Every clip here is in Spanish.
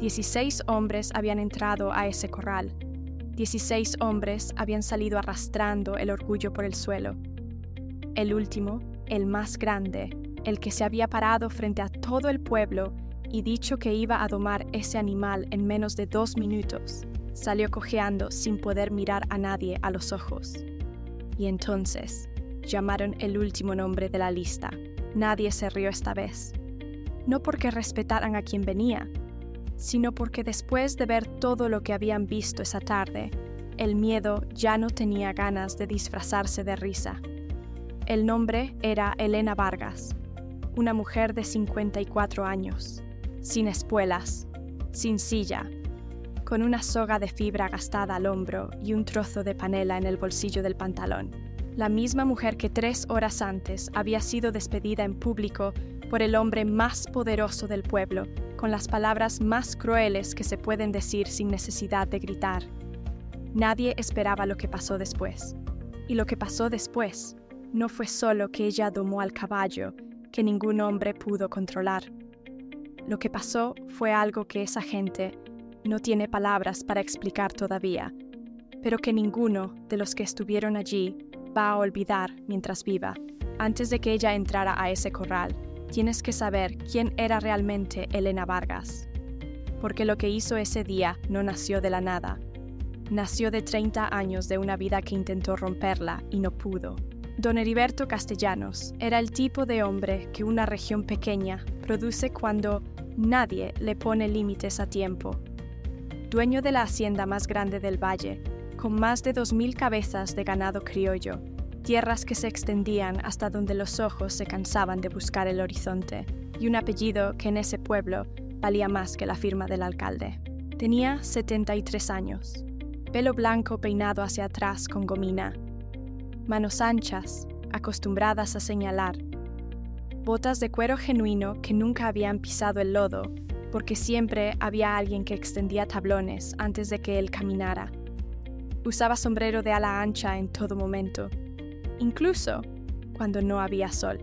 16 hombres habían entrado a ese corral. 16 hombres habían salido arrastrando el orgullo por el suelo. El último, el más grande, el que se había parado frente a todo el pueblo y dicho que iba a domar ese animal en menos de 2 minutos, salió cojeando sin poder mirar a nadie a los ojos. Y entonces llamaron el último nombre de la lista. Nadie se rió esta vez. No porque respetaran a quien venía, sino porque después de ver todo lo que habían visto esa tarde, el miedo ya no tenía ganas de disfrazarse de risa. El nombre era Elena Vargas, una mujer de 54 años, sin espuelas, sin silla, con una soga de fibra gastada al hombro y un trozo de panela en el bolsillo del pantalón. La misma mujer que 3 horas antes había sido despedida en público por el hombre más poderoso del pueblo, con las palabras más crueles que se pueden decir sin necesidad de gritar. Nadie esperaba lo que pasó después. Y lo que pasó después no fue solo que ella domó al caballo, que ningún hombre pudo controlar. Lo que pasó fue algo que esa gente no tiene palabras para explicar todavía, pero que ninguno de los que estuvieron allí va a olvidar mientras viva. Antes de que ella entrara a ese corral, tienes que saber quién era realmente Elena Vargas. Porque lo que hizo ese día no nació de la nada. Nació de 30 años de una vida que intentó romperla y no pudo. Don Heriberto Castellanos era el tipo de hombre que una región pequeña produce cuando nadie le pone límites a tiempo. Dueño de la hacienda más grande del valle, con más de 2.000 cabezas de ganado criollo, tierras que se extendían hasta donde los ojos se cansaban de buscar el horizonte, y un apellido que en ese pueblo valía más que la firma del alcalde. Tenía 73 años, pelo blanco peinado hacia atrás con gomina, manos anchas, acostumbradas a señalar, botas de cuero genuino que nunca habían pisado el lodo, porque siempre había alguien que extendía tablones antes de que él caminara. Usaba sombrero de ala ancha en todo momento, incluso cuando no había sol,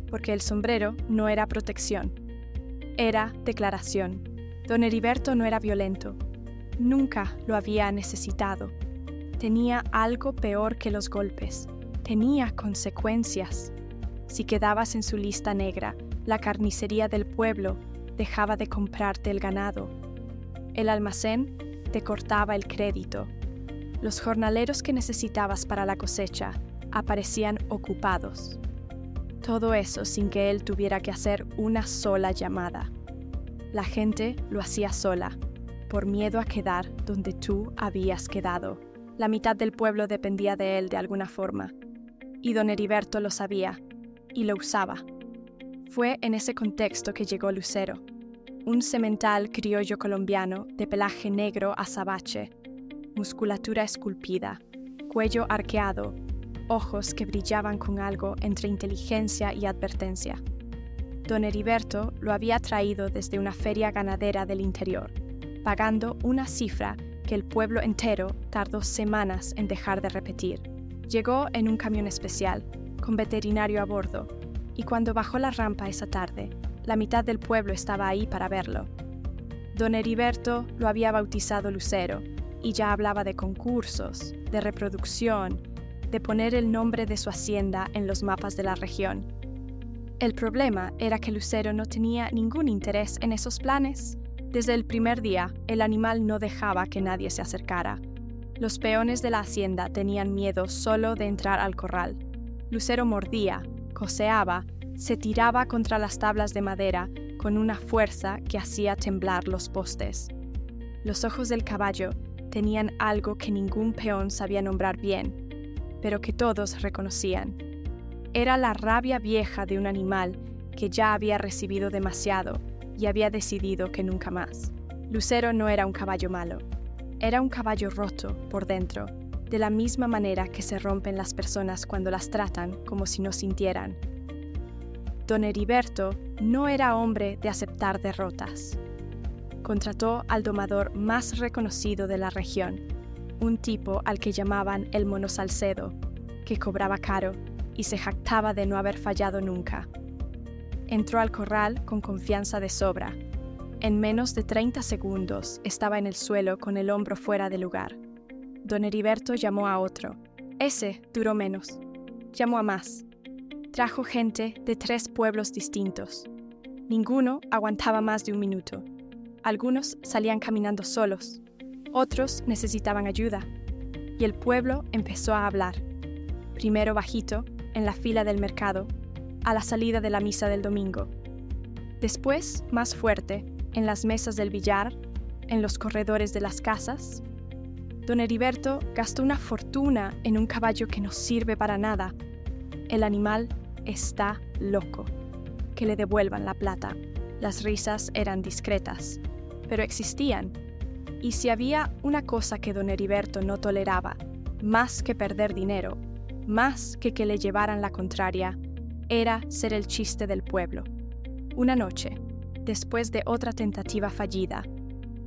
porque el sombrero no era protección, era declaración. Don Heriberto no era violento, nunca lo había necesitado. Tenía algo peor que los golpes, tenía consecuencias. Si quedabas en su lista negra, la carnicería del pueblo dejaba de comprarte el ganado. El almacén te cortaba el crédito. Los jornaleros que necesitabas para la cosecha aparecían ocupados. Todo eso sin que él tuviera que hacer una sola llamada. La gente lo hacía sola, por miedo a quedar donde tú habías quedado. La mitad del pueblo dependía de él de alguna forma, y don Heriberto lo sabía, y lo usaba. Fue en ese contexto que llegó Lucero, un semental criollo colombiano de pelaje negro azabache, musculatura esculpida, cuello arqueado, ojos que brillaban con algo entre inteligencia y advertencia. Don Heriberto lo había traído desde una feria ganadera del interior, pagando una cifra que el pueblo entero tardó semanas en dejar de repetir. Llegó en un camión especial, con veterinario a bordo, y cuando bajó la rampa esa tarde, la mitad del pueblo estaba ahí para verlo. Don Heriberto lo había bautizado Lucero, y ya hablaba de concursos, de reproducción, de poner el nombre de su hacienda en los mapas de la región. El problema era que Lucero no tenía ningún interés en esos planes. Desde el primer día, el animal no dejaba que nadie se acercara. Los peones de la hacienda tenían miedo solo de entrar al corral. Lucero mordía, coceaba, se tiraba contra las tablas de madera con una fuerza que hacía temblar los postes. Los ojos del caballo tenían algo que ningún peón sabía nombrar bien, pero que todos reconocían. Era la rabia vieja de un animal que ya había recibido demasiado y había decidido que nunca más. Lucero no era un caballo malo, era un caballo roto por dentro, de la misma manera que se rompen las personas cuando las tratan como si no sintieran. Don Heriberto no era hombre de aceptar derrotas. Contrató al domador más reconocido de la región, un tipo al que llamaban el Mono Salcedo, que cobraba caro y se jactaba de no haber fallado nunca. Entró al corral con confianza de sobra. En menos de 30 segundos estaba en el suelo con el hombro fuera de lugar. Don Heriberto llamó a otro. Ese duró menos. Llamó a más. Trajo gente de 3 pueblos distintos. Ninguno aguantaba más de 1 minuto. Algunos salían caminando solos. Otros necesitaban ayuda. Y el pueblo empezó a hablar. Primero bajito, en la fila del mercado, a la salida de la misa del domingo. Después, más fuerte, en las mesas del billar, en los corredores de las casas. Don Heriberto gastó una fortuna en un caballo que no sirve para nada. El animal está loco. Que le devuelvan la plata. Las risas eran discretas, pero existían. Y si había una cosa que don Heriberto no toleraba, más que perder dinero, más que le llevaran la contraria, era ser el chiste del pueblo. Una noche, después de otra tentativa fallida,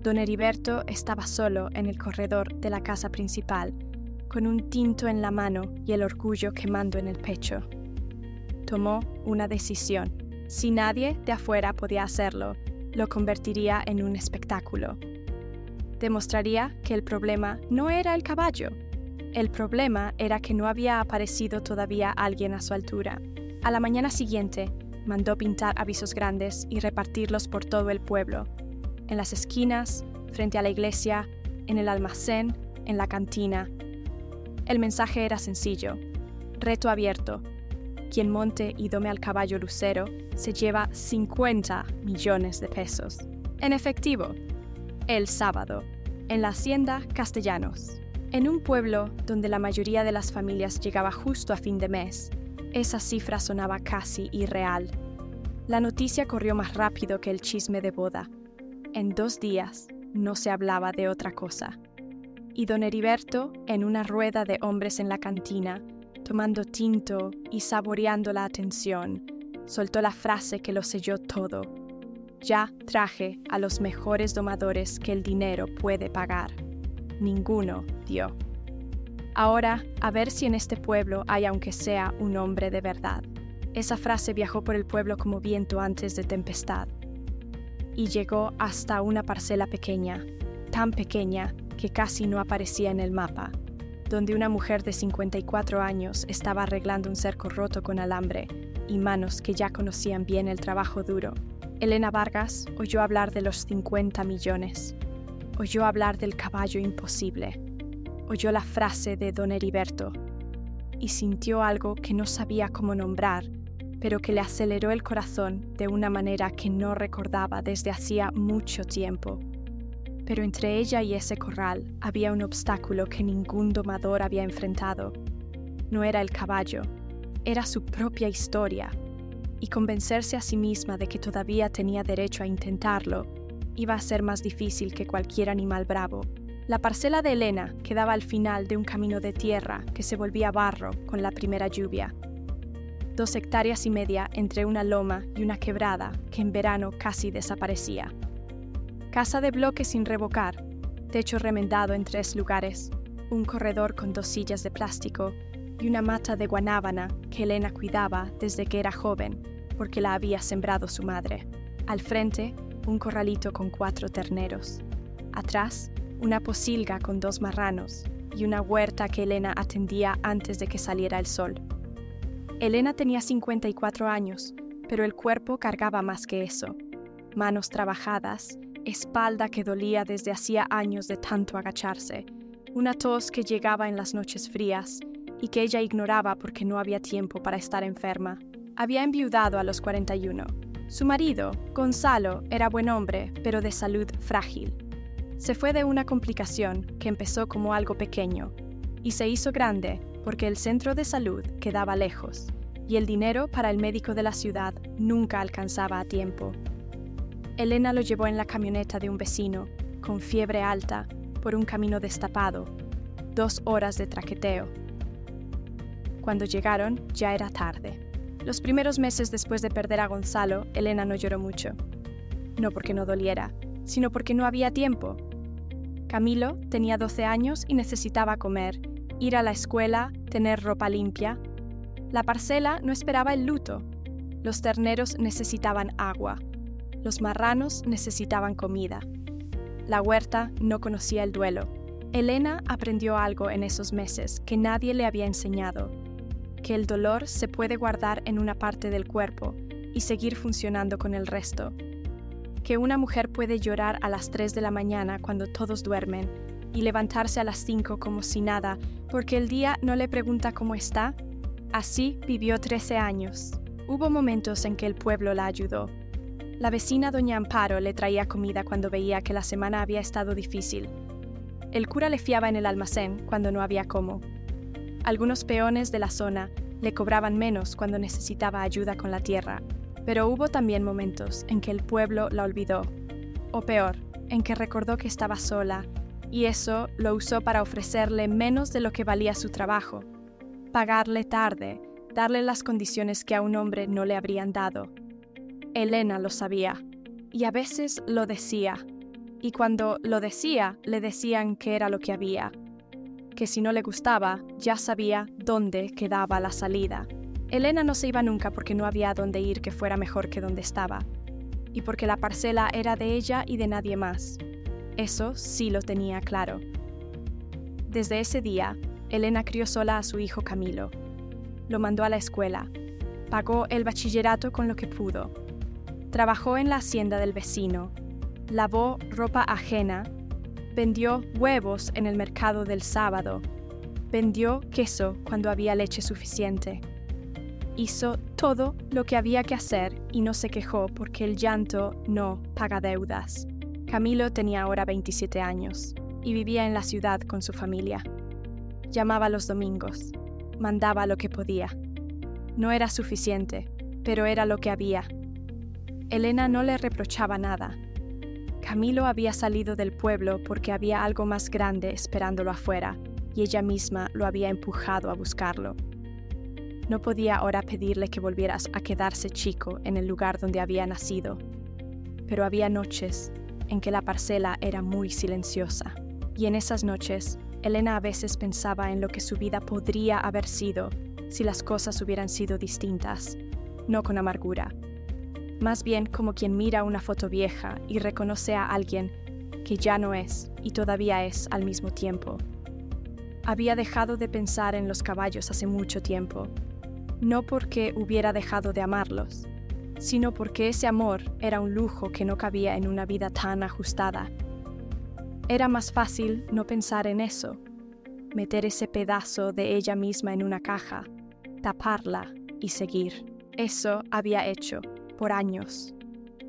don Heriberto estaba solo en el corredor de la casa principal, con un tinto en la mano y el orgullo quemando en el pecho. Tomó una decisión. Si nadie de afuera podía hacerlo, lo convertiría en un espectáculo. Demostraría que el problema no era el caballo. El problema era que no había aparecido todavía alguien a su altura. A la mañana siguiente, mandó pintar avisos grandes y repartirlos por todo el pueblo. En las esquinas, frente a la iglesia, en el almacén, en la cantina. El mensaje era sencillo. Reto abierto. Quien monte y dome al caballo lucero se lleva 50 millones de pesos. En efectivo. El sábado, en la hacienda Castellanos. En un pueblo donde la mayoría de las familias llegaba justo a fin de mes, esa cifra sonaba casi irreal. La noticia corrió más rápido que el chisme de boda. En 2 días no se hablaba de otra cosa. Y don Heriberto, en una rueda de hombres en la cantina, tomando tinto y saboreando la atención, soltó la frase que lo selló todo. Ya traje a los mejores domadores que el dinero puede pagar. Ninguno dio. Ahora, a ver si en este pueblo hay aunque sea un hombre de verdad. Esa frase viajó por el pueblo como viento antes de tempestad. Y llegó hasta una parcela pequeña, tan pequeña que casi no aparecía en el mapa, donde una mujer de 54 años estaba arreglando un cerco roto con alambre y manos que ya conocían bien el trabajo duro. Elena Vargas oyó hablar de los 50 millones. Oyó hablar del caballo imposible. Oyó la frase de don Heriberto y sintió algo que no sabía cómo nombrar, pero que le aceleró el corazón de una manera que no recordaba desde hacía mucho tiempo. Pero entre ella y ese corral había un obstáculo que ningún domador había enfrentado. No era el caballo, era su propia historia, y convencerse a sí misma de que todavía tenía derecho a intentarlo iba a ser más difícil que cualquier animal bravo. La parcela de Elena quedaba al final de un camino de tierra que se volvía barro con la primera lluvia. 2,5 hectáreas entre una loma y una quebrada que en verano casi desaparecía. Casa de bloque sin revocar, techo remendado en 3 lugares, un corredor con 2 sillas de plástico y una mata de guanábana que Elena cuidaba desde que era joven porque la había sembrado su madre. Al frente, un corralito con 4 terneros. Atrás, una posilga con 2 marranos y una huerta que Elena atendía antes de que saliera el sol. Elena tenía 54 años, pero el cuerpo cargaba más que eso. Manos trabajadas, espalda que dolía desde hacía años de tanto agacharse, una tos que llegaba en las noches frías y que ella ignoraba porque no había tiempo para estar enferma. Había enviudado a los 41. Su marido, Gonzalo, era buen hombre, pero de salud frágil. Se fue de una complicación que empezó como algo pequeño y se hizo grande porque el centro de salud quedaba lejos y el dinero para el médico de la ciudad nunca alcanzaba a tiempo. Elena lo llevó en la camioneta de un vecino, con fiebre alta, por un camino destapado, 2 horas de traqueteo. Cuando llegaron, ya era tarde. Los primeros meses después de perder a Gonzalo, Elena no lloró mucho. No porque no doliera, sino porque no había tiempo. Camilo tenía 12 años y necesitaba comer, ir a la escuela, tener ropa limpia. La parcela no esperaba el luto. Los terneros necesitaban agua. Los marranos necesitaban comida. La huerta no conocía el duelo. Elena aprendió algo en esos meses que nadie le había enseñado: que el dolor se puede guardar en una parte del cuerpo y seguir funcionando con el resto. Que una mujer puede llorar a las 3 de la mañana cuando todos duermen y levantarse a las 5 como si nada, porque el día no le pregunta cómo está. Así vivió 13 años. Hubo momentos en que el pueblo la ayudó. La vecina doña Amparo le traía comida cuando veía que la semana había estado difícil. El cura le fiaba en el almacén cuando no había cómo. Algunos peones de la zona le cobraban menos cuando necesitaba ayuda con la tierra, pero hubo también momentos en que el pueblo la olvidó, o peor, en que recordó que estaba sola, y eso lo usó para ofrecerle menos de lo que valía su trabajo, pagarle tarde, darle las condiciones que a un hombre no le habrían dado. Elena lo sabía, y a veces lo decía, y cuando lo decía, le decían que era lo que había, que si no le gustaba, ya sabía dónde quedaba la salida. Elena no se iba nunca porque no había a dónde ir que fuera mejor que donde estaba, y porque la parcela era de ella y de nadie más. Eso sí lo tenía claro. Desde ese día, Elena crió sola a su hijo Camilo. Lo mandó a la escuela, pagó el bachillerato con lo que pudo, trabajó en la hacienda del vecino, lavó ropa ajena, vendió huevos en el mercado del sábado, vendió queso cuando había leche suficiente. Hizo todo lo que había que hacer y no se quejó porque el llanto no paga deudas. Camilo tenía ahora 27 años y vivía en la ciudad con su familia. Llamaba los domingos, mandaba lo que podía. No era suficiente, pero era lo que había. Elena no le reprochaba nada. Camilo había salido del pueblo porque había algo más grande esperándolo afuera, y ella misma lo había empujado a buscarlo. No podía ahora pedirle que volviera a quedarse chico en el lugar donde había nacido, pero había noches en que la parcela era muy silenciosa, y en esas noches Elena a veces pensaba en lo que su vida podría haber sido si las cosas hubieran sido distintas, no con amargura, más bien como quien mira una foto vieja y reconoce a alguien que ya no es y todavía es al mismo tiempo. Había dejado de pensar en los caballos hace mucho tiempo, no porque hubiera dejado de amarlos, sino porque ese amor era un lujo que no cabía en una vida tan ajustada. Era más fácil no pensar en eso, meter ese pedazo de ella misma en una caja, taparla y seguir. Eso había hecho por años,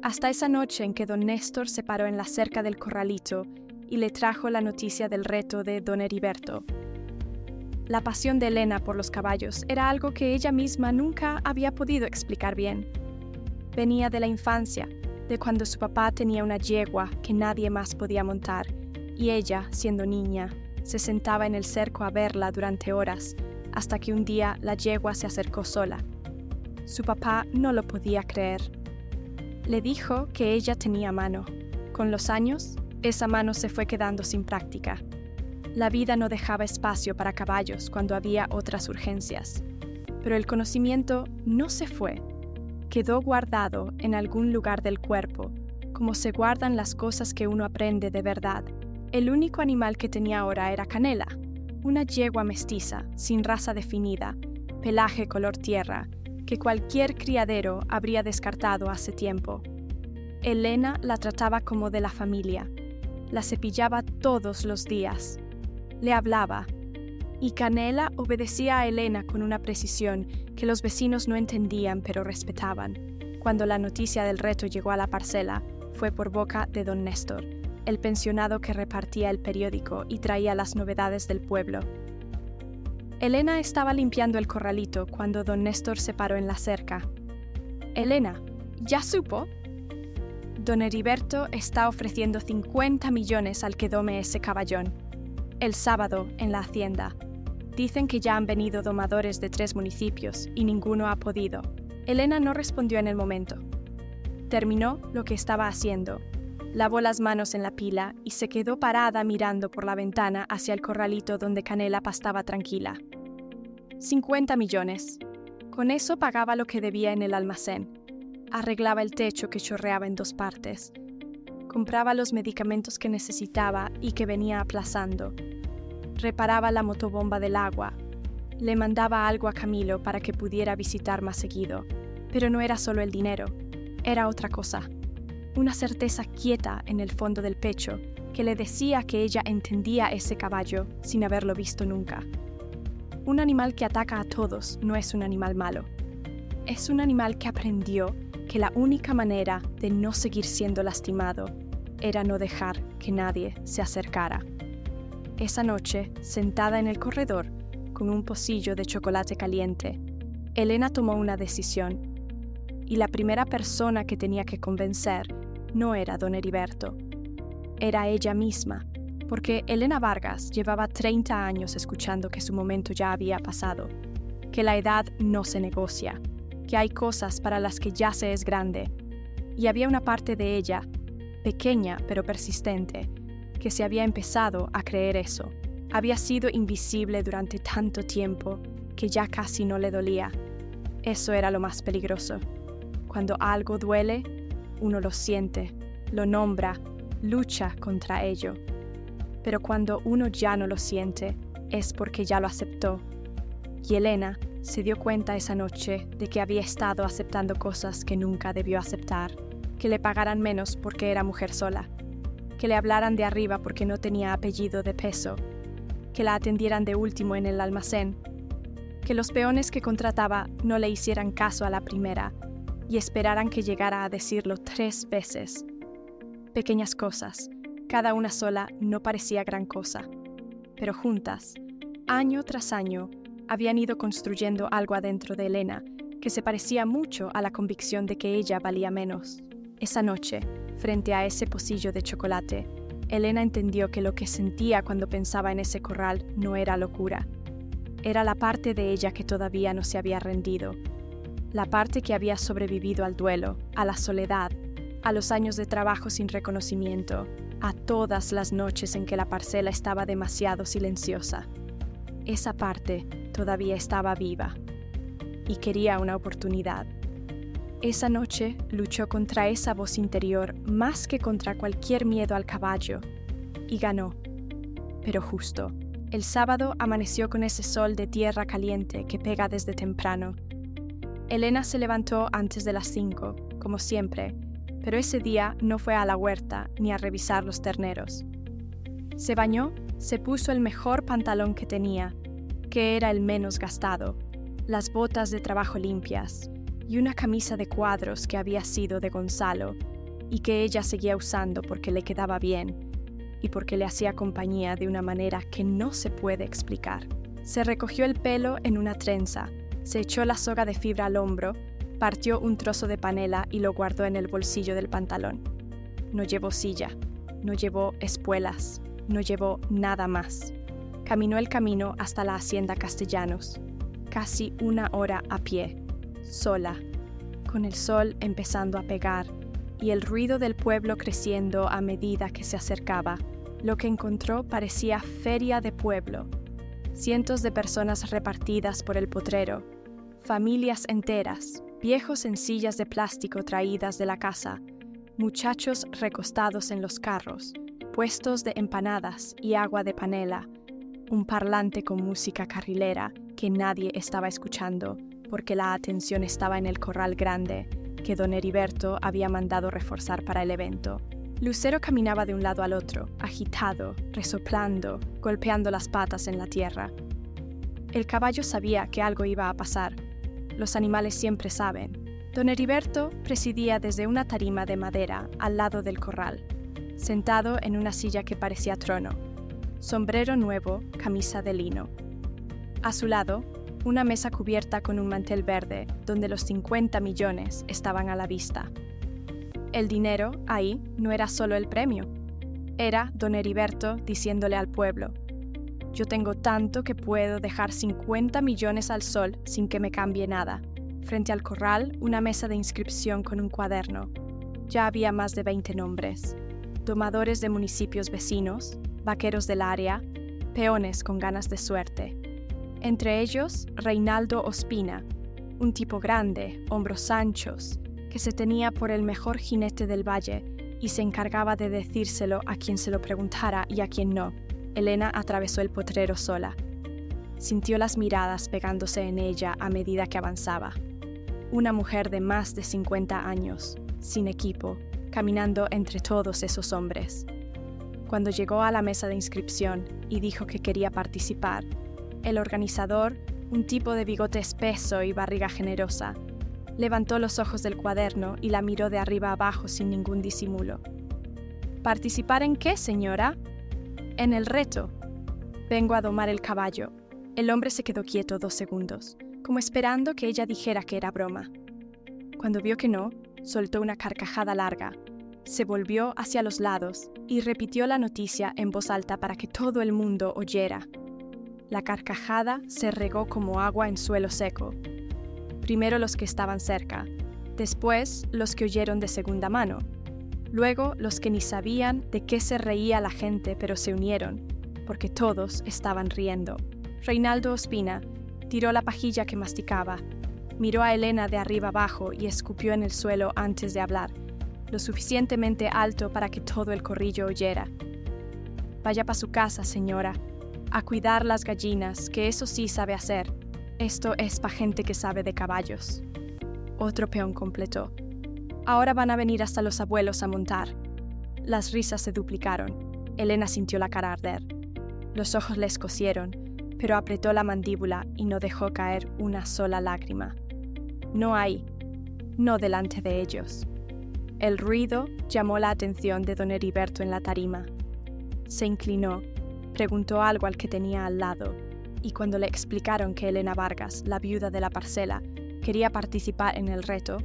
hasta esa noche en que don Néstor se paró en la cerca del corralito y le trajo la noticia del reto de don Heriberto. La pasión de Elena por los caballos era algo que ella misma nunca había podido explicar bien. Venía de la infancia, de cuando su papá tenía una yegua que nadie más podía montar, y ella, siendo niña, se sentaba en el cerco a verla durante horas, hasta que un día la yegua se acercó sola. Su papá no lo podía creer. Le dijo que ella tenía mano. Con los años, esa mano se fue quedando sin práctica. La vida no dejaba espacio para caballos cuando había otras urgencias. Pero el conocimiento no se fue. Quedó guardado en algún lugar del cuerpo, como se guardan las cosas que uno aprende de verdad. El único animal que tenía ahora era Canela, una yegua mestiza, sin raza definida, pelaje color tierra, que cualquier criadero habría descartado hace tiempo. Elena la trataba como de la familia, la cepillaba todos los días, le hablaba, y Canela obedecía a Elena con una precisión que los vecinos no entendían pero respetaban. Cuando la noticia del reto llegó a la parcela, fue por boca de don Néstor, el pensionado que repartía el periódico y traía las novedades del pueblo. Elena estaba limpiando el corralito cuando don Néstor se paró en la cerca. «Elena, ¿ya supo? Don Heriberto está ofreciendo 50 millones al que dome ese caballón. El sábado, en la hacienda. Dicen que ya han venido domadores de 3 municipios y ninguno ha podido». Elena no respondió en el momento. Terminó lo que estaba haciendo, lavó las manos en la pila y se quedó parada mirando por la ventana hacia el corralito donde Canela pastaba tranquila. 50 millones. Con eso pagaba lo que debía en el almacén. arreglaba el techo que chorreaba en 2 partes, compraba los medicamentos que necesitaba y que venía aplazando, reparaba la motobomba del agua, le mandaba algo a Camilo para que pudiera visitar más seguido. Pero no era solo el dinero, era otra cosa. Una certeza quieta en el fondo del pecho que le decía que ella entendía ese caballo sin haberlo visto nunca. Un animal que ataca a todos no es un animal malo. Es un animal que aprendió que la única manera de no seguir siendo lastimado era no dejar que nadie se acercara. Esa noche, sentada en el corredor, con un pocillo de chocolate caliente, Elena tomó una decisión. Y la primera persona que tenía que convencer no era don Heriberto. Era ella misma, porque Elena Vargas llevaba 30 años escuchando que su momento ya había pasado, que la edad no se negocia, que hay cosas para las que ya se es grande, y había una parte de ella, pequeña pero persistente, que se había empezado a creer eso. Había sido invisible durante tanto tiempo que ya casi no le dolía. Eso era lo más peligroso. Cuando algo duele, uno lo siente, lo nombra, lucha contra ello. Pero cuando uno ya no lo siente, es porque ya lo aceptó. Y Elena se dio cuenta esa noche de que había estado aceptando cosas que nunca debió aceptar, que le pagaran menos porque era mujer sola, que le hablaran de arriba porque no tenía apellido de peso, que la atendieran de último en el almacén, que los peones que contrataba no le hicieran caso a la primera y esperaran que llegara a decirlo 3 veces. Pequeñas cosas, cada una sola no parecía gran cosa, pero juntas, año tras año, habían ido construyendo algo adentro de Elena que se parecía mucho a la convicción de que ella valía menos. Esa noche, frente a ese pocillo de chocolate, Elena entendió que lo que sentía cuando pensaba en ese corral no era locura. Era la parte de ella que todavía no se había rendido. La parte que había sobrevivido al duelo, a la soledad, a los años de trabajo sin reconocimiento, a todas las noches en que la parcela estaba demasiado silenciosa. Esa parte todavía estaba viva y quería una oportunidad. Esa noche luchó contra esa voz interior más que contra cualquier miedo al caballo, y ganó. Pero justo, el sábado amaneció con ese sol de tierra caliente que pega desde temprano. Elena se levantó antes de las 5, como siempre, pero ese día no fue a la huerta ni a revisar los terneros. Se bañó, se puso el mejor pantalón que tenía, que era el menos gastado, las botas de trabajo limpias, y una camisa de cuadros que había sido de Gonzalo y que ella seguía usando porque le quedaba bien y porque le hacía compañía de una manera que no se puede explicar. Se recogió el pelo en una trenza, se echó la soga de fibra al hombro, partió un trozo de panela y lo guardó en el bolsillo del pantalón. No llevó silla, no llevó espuelas, no llevó nada más. Caminó el camino hasta la hacienda Castellanos, casi 1 hora a pie, sola, con el sol empezando a pegar y el ruido del pueblo creciendo a medida que se acercaba. Lo que encontró parecía feria de pueblo. Cientos de personas repartidas por el potrero, familias enteras, viejos en sillas de plástico traídas de la casa, muchachos recostados en los carros, puestos de empanadas y agua de panela, un parlante con música carrilera que nadie estaba escuchando porque la atención estaba en el corral grande que don Heriberto había mandado reforzar para el evento. Lucero caminaba de un lado al otro, agitado, resoplando, golpeando las patas en la tierra. El caballo sabía que algo iba a pasar. Los animales siempre saben. Don Heriberto presidía desde una tarima de madera al lado del corral, sentado en una silla que parecía trono. Sombrero nuevo, camisa de lino. A su lado, una mesa cubierta con un mantel verde donde los 50 millones estaban a la vista. El dinero ahí no era solo el premio. Era don Heriberto diciéndole al pueblo: yo tengo tanto que puedo dejar 50 millones al sol sin que me cambie nada. Frente al corral, una mesa de inscripción con un cuaderno. Ya había más de 20 nombres. Domadores de municipios vecinos, vaqueros del área, peones con ganas de suerte. Entre ellos, Reinaldo Ospina, un tipo grande, hombros anchos, que se tenía por el mejor jinete del valle y se encargaba de decírselo a quien se lo preguntara y a quien no. Elena atravesó el potrero sola. Sintió las miradas pegándose en ella a medida que avanzaba. Una mujer de más de 50 años, sin equipo, caminando entre todos esos hombres. Cuando llegó a la mesa de inscripción y dijo que quería participar, el organizador, un tipo de bigote espeso y barriga generosa, levantó los ojos del cuaderno y la miró de arriba abajo sin ningún disimulo. ¿Participar en qué, señora? En el reto. Vengo a domar el caballo. El hombre se quedó quieto 2 segundos, como esperando que ella dijera que era broma. Cuando vio que no, soltó una carcajada larga, se volvió hacia los lados y repitió la noticia en voz alta para que todo el mundo oyera. La carcajada se regó como agua en suelo seco. Primero los que estaban cerca, después los que oyeron de segunda mano, luego los que ni sabían de qué se reía la gente pero se unieron, porque todos estaban riendo. Reinaldo Ospina tiró la pajilla que masticaba, miró a Elena de arriba abajo y escupió en el suelo antes de hablar, lo suficientemente alto para que todo el corrillo oyera. Vaya pa' su casa, señora, a cuidar las gallinas, que eso sí sabe hacer. Esto es pa' gente que sabe de caballos. Otro peón completó. Ahora van a venir hasta los abuelos a montar. Las risas se duplicaron. Elena sintió la cara arder. Los ojos le escocieron, pero apretó la mandíbula y no dejó caer una sola lágrima. No ahí, no delante de ellos. El ruido llamó la atención de don Heriberto en la tarima. Se inclinó, preguntó algo al que tenía al lado, y cuando le explicaron que Elena Vargas, la viuda de la parcela, quería participar en el reto,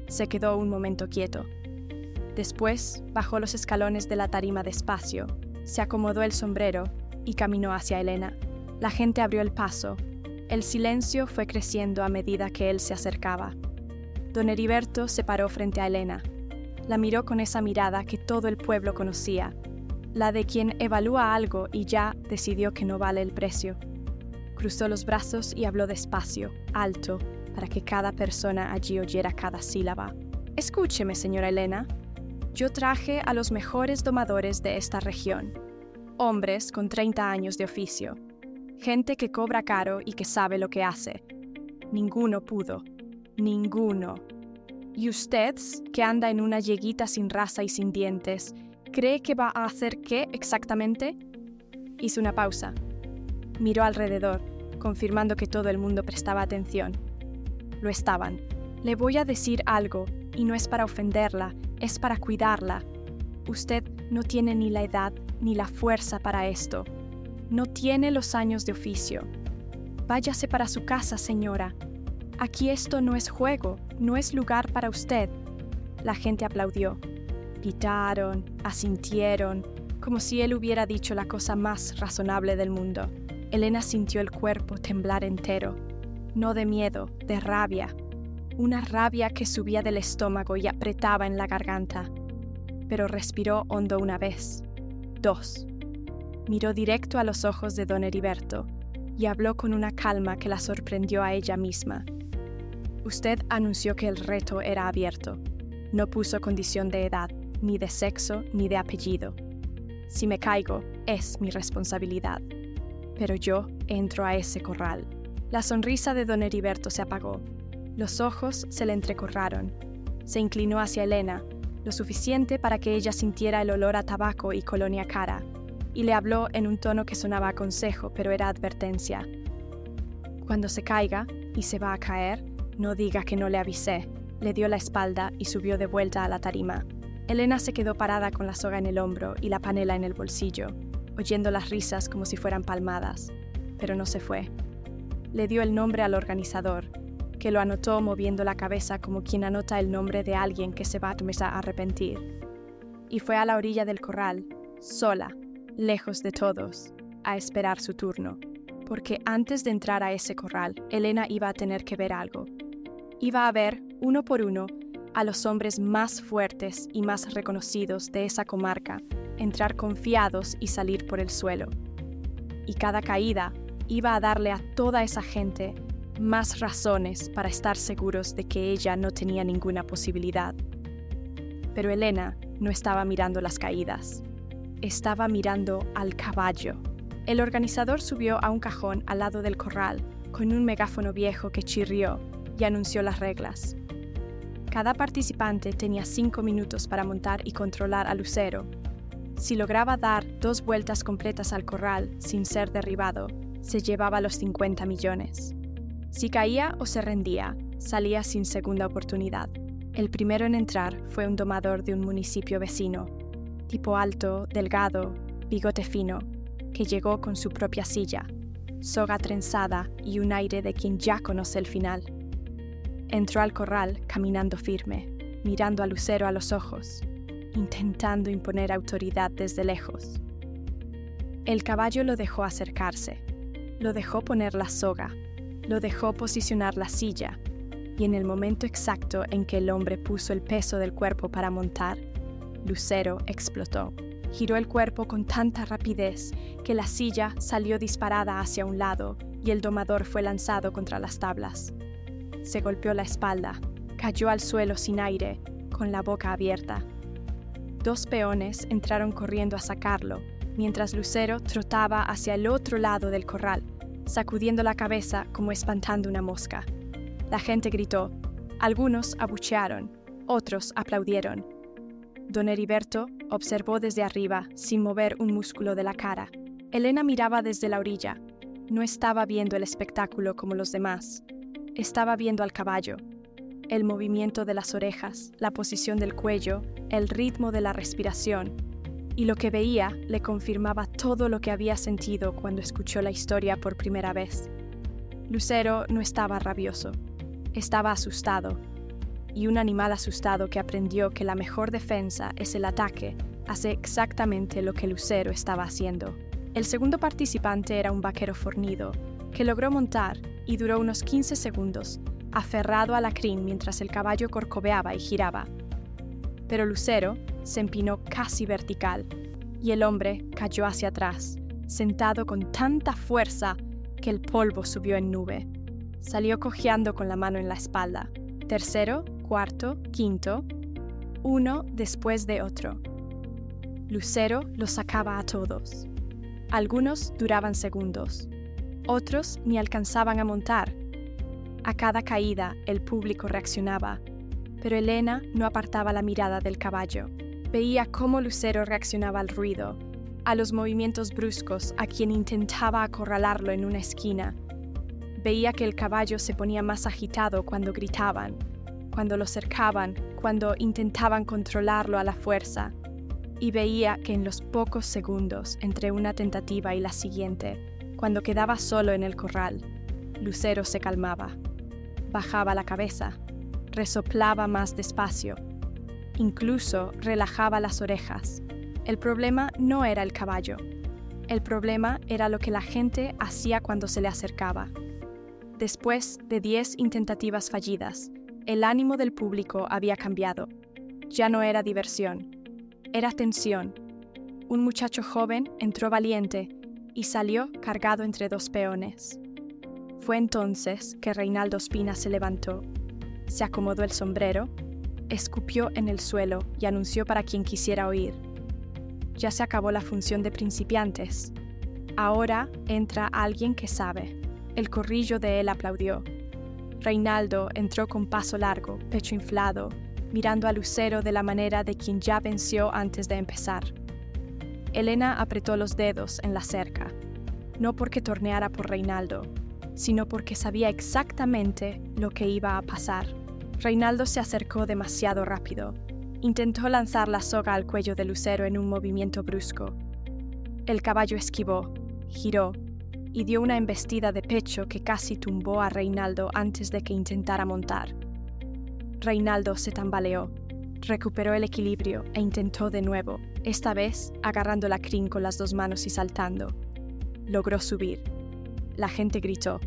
se quedó un momento quieto. Después bajó los escalones de la tarima despacio, se acomodó el sombrero y caminó hacia Elena. La gente abrió el paso. El silencio fue creciendo a medida que él se acercaba. Don Heriberto se paró frente a Elena. La miró con esa mirada que todo el pueblo conocía, la de quien evalúa algo y ya decidió que no vale el precio. Cruzó los brazos y habló despacio, alto, para que cada persona allí oyera cada sílaba. Escúcheme, señora Elena. Yo traje a los mejores domadores de esta región. Hombres con 30 años de oficio. Gente que cobra caro y que sabe lo que hace. Ninguno pudo. Ninguno. ¿Y usted, que anda en una yeguita sin raza y sin dientes, cree que va a hacer qué exactamente? Hizo una pausa. Miró alrededor, confirmando que todo el mundo prestaba atención. Lo estaban. Le voy a decir algo, y no es para ofenderla, es para cuidarla. Usted no tiene ni la edad ni la fuerza para esto. No tiene los años de oficio. Váyase para su casa, señora. Aquí esto no es juego, no es lugar para usted. La gente aplaudió. Gritaron, asintieron, como si él hubiera dicho la cosa más razonable del mundo. Elena sintió el cuerpo temblar entero, no de miedo, de rabia, una rabia que subía del estómago y apretaba en la garganta. Pero respiró hondo una vez, 2. Miró directo a los ojos de don Heriberto y habló con una calma que la sorprendió a ella misma. Usted anunció que el reto era abierto. No puso condición de edad, ni de sexo, ni de apellido. Si me caigo, es mi responsabilidad. Pero yo entro a ese corral. La sonrisa de don Heriberto se apagó. Los ojos se le entrecorraron. Se inclinó hacia Elena, lo suficiente para que ella sintiera el olor a tabaco y colonia cara, y le habló en un tono que sonaba a consejo, pero era advertencia. Cuando se caiga, y se va a caer, no diga que no le avisé. Le dio la espalda y subió de vuelta a la tarima. Elena se quedó parada con la soga en el hombro y la panela en el bolsillo, oyendo las risas como si fueran palmadas, pero no se fue. Le dio el nombre al organizador, que lo anotó moviendo la cabeza como quien anota el nombre de alguien que se va a arrepentir. Y fue a la orilla del corral, sola, lejos de todos, a esperar su turno, porque antes de entrar a ese corral, Elena iba a tener que ver algo. Iba a ver, uno por uno, a los hombres más fuertes y más reconocidos de esa comarca entrar confiados y salir por el suelo. Y cada caída iba a darle a toda esa gente más razones para estar seguros de que ella no tenía ninguna posibilidad. Pero Elena no estaba mirando las caídas. Estaba mirando al caballo. El organizador subió a un cajón al lado del corral con un megáfono viejo que chirrió y anunció las reglas. Cada participante tenía 5 minutos para montar y controlar al lucero. Si lograba dar 2 vueltas completas al corral sin ser derribado, se llevaba los 50 millones. Si caía o se rendía, salía sin segunda oportunidad. El primero en entrar fue un domador de un municipio vecino, tipo alto, delgado, bigote fino, que llegó con su propia silla, soga trenzada y un aire de quien ya conoce el final. Entró al corral caminando firme, mirando al lucero a los ojos, intentando imponer autoridad desde lejos. El caballo lo dejó acercarse, lo dejó poner la soga, lo dejó posicionar la silla, y en el momento exacto en que el hombre puso el peso del cuerpo para montar, Lucero explotó. Giró el cuerpo con tanta rapidez que la silla salió disparada hacia un lado y el domador fue lanzado contra las tablas. Se golpeó la espalda, cayó al suelo sin aire, con la boca abierta. 2 peones entraron corriendo a sacarlo, mientras Lucero trotaba hacia el otro lado del corral, sacudiendo la cabeza como espantando una mosca. La gente gritó. Algunos abuchearon, otros aplaudieron. Don Heriberto observó desde arriba, sin mover un músculo de la cara. Elena miraba desde la orilla. No estaba viendo el espectáculo como los demás. Estaba viendo al caballo. El movimiento de las orejas, la posición del cuello, el ritmo de la respiración. Y lo que veía le confirmaba todo lo que había sentido cuando escuchó la historia por primera vez. Lucero no estaba rabioso. Estaba asustado. Y un animal asustado que aprendió que la mejor defensa es el ataque, hace exactamente lo que Lucero estaba haciendo. El segundo participante era un vaquero fornido, que logró montar y duró unos 15 segundos, aferrado a la crin mientras el caballo corcoveaba y giraba. Pero Lucero se empinó casi vertical, y el hombre cayó hacia atrás, sentado con tanta fuerza que el polvo subió en nube. Salió cojeando con la mano en la espalda. Tercero, cuarto, quinto, uno después de otro. Lucero los sacaba a todos. Algunos duraban segundos, otros ni alcanzaban a montar. A cada caída el público reaccionaba, pero Elena no apartaba la mirada del caballo. Veía cómo Lucero reaccionaba al ruido, a los movimientos bruscos a quien intentaba acorralarlo en una esquina. Veía que el caballo se ponía más agitado cuando gritaban, cuando lo cercaban, cuando intentaban controlarlo a la fuerza. Y veía que en los pocos segundos entre una tentativa y la siguiente, cuando quedaba solo en el corral, Lucero se calmaba, bajaba la cabeza, resoplaba más despacio, incluso relajaba las orejas. El problema no era el caballo, el problema era lo que la gente hacía cuando se le acercaba. Después de 10 intentativas fallidas, el ánimo del público había cambiado. Ya no era diversión, era tensión. Un muchacho joven entró valiente y salió cargado entre 2 peones. Fue entonces que Reinaldo Ospina se levantó, se acomodó el sombrero, escupió en el suelo y anunció para quien quisiera oír: ya se acabó la función de principiantes. Ahora entra alguien que sabe. El corrillo de él aplaudió. Reinaldo entró con paso largo, pecho inflado, mirando a Lucero de la manera de quien ya venció antes de empezar. Elena apretó los dedos en la cerca, no porque torneara por Reinaldo, sino porque sabía exactamente lo que iba a pasar. Reinaldo se acercó demasiado rápido. Intentó lanzar la soga al cuello de Lucero en un movimiento brusco. El caballo esquivó, giró, y dio una embestida de pecho que casi tumbó a Reinaldo antes de que intentara montar. Reinaldo se tambaleó, recuperó el equilibrio e intentó de nuevo, esta vez agarrando la crin con las 2 manos y saltando. Logró subir. La gente gritó.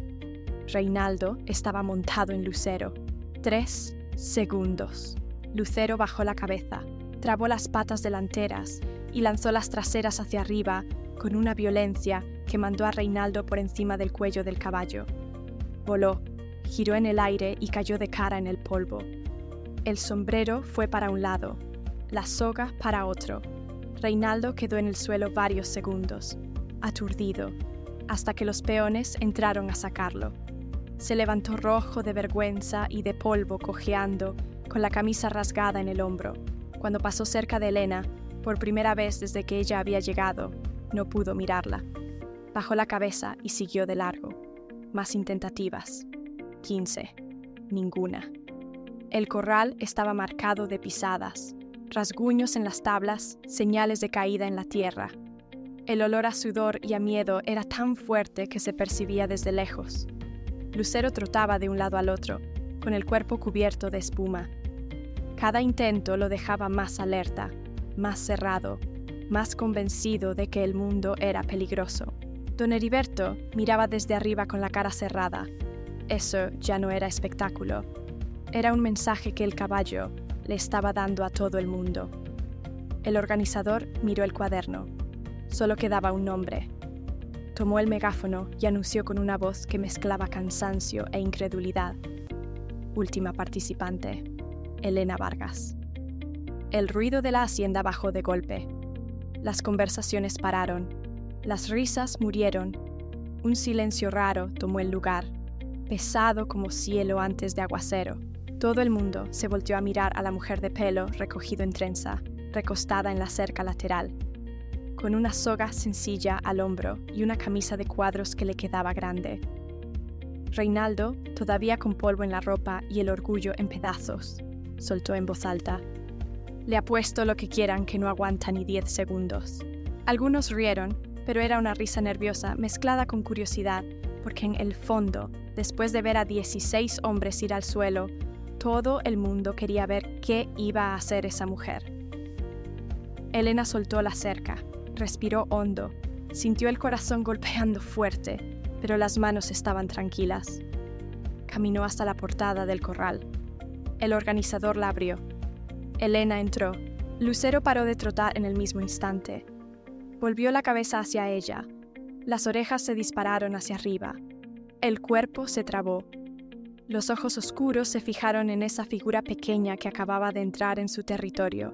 Reinaldo estaba montado en Lucero. 3 segundos. Lucero bajó la cabeza, trabó las patas delanteras y lanzó las traseras hacia arriba con una violencia que mandó a Reinaldo por encima del cuello del caballo. Voló, giró en el aire y cayó de cara en el polvo. El sombrero fue para un lado, la soga para otro. Reinaldo quedó en el suelo varios segundos, aturdido, hasta que los peones entraron a sacarlo. Se levantó rojo de vergüenza y de polvo, cojeando, con la camisa rasgada en el hombro. Cuando pasó cerca de Elena, por primera vez desde que ella había llegado, no pudo mirarla. Bajó la cabeza y siguió de largo. Más intentativas. 15. Ninguna. El corral estaba marcado de pisadas, rasguños en las tablas, señales de caída en la tierra. El olor a sudor y a miedo era tan fuerte que se percibía desde lejos. Lucero trotaba de un lado al otro, con el cuerpo cubierto de espuma. Cada intento lo dejaba más alerta, más cerrado, más convencido de que el mundo era peligroso. Don Heriberto miraba desde arriba con la cara cerrada. Eso ya no era espectáculo. Era un mensaje que el caballo le estaba dando a todo el mundo. El organizador miró el cuaderno. Solo quedaba un nombre. Tomó el megáfono y anunció con una voz que mezclaba cansancio e incredulidad. Última participante, Elena Vargas. El ruido de la hacienda bajó de golpe. Las conversaciones pararon. Las risas murieron. Un silencio raro tomó el lugar, pesado como cielo antes de aguacero. Todo el mundo se volteó a mirar a la mujer de pelo recogido en trenza, recostada en la cerca lateral, con una soga sencilla al hombro y una camisa de cuadros que le quedaba grande. Reinaldo, todavía con polvo en la ropa y el orgullo en pedazos, soltó en voz alta: «Le apuesto lo que quieran que no aguanta ni 10 segundos». Algunos rieron, pero era una risa nerviosa mezclada con curiosidad, porque en el fondo, después de ver a 16 hombres ir al suelo, todo el mundo quería ver qué iba a hacer esa mujer. Elena soltó la cerca, respiró hondo, sintió el corazón golpeando fuerte, pero las manos estaban tranquilas. Caminó hasta la portada del corral. El organizador la abrió. Elena entró. Lucero paró de trotar en el mismo instante. Volvió la cabeza hacia ella. Las orejas se dispararon hacia arriba. El cuerpo se trabó. Los ojos oscuros se fijaron en esa figura pequeña que acababa de entrar en su territorio.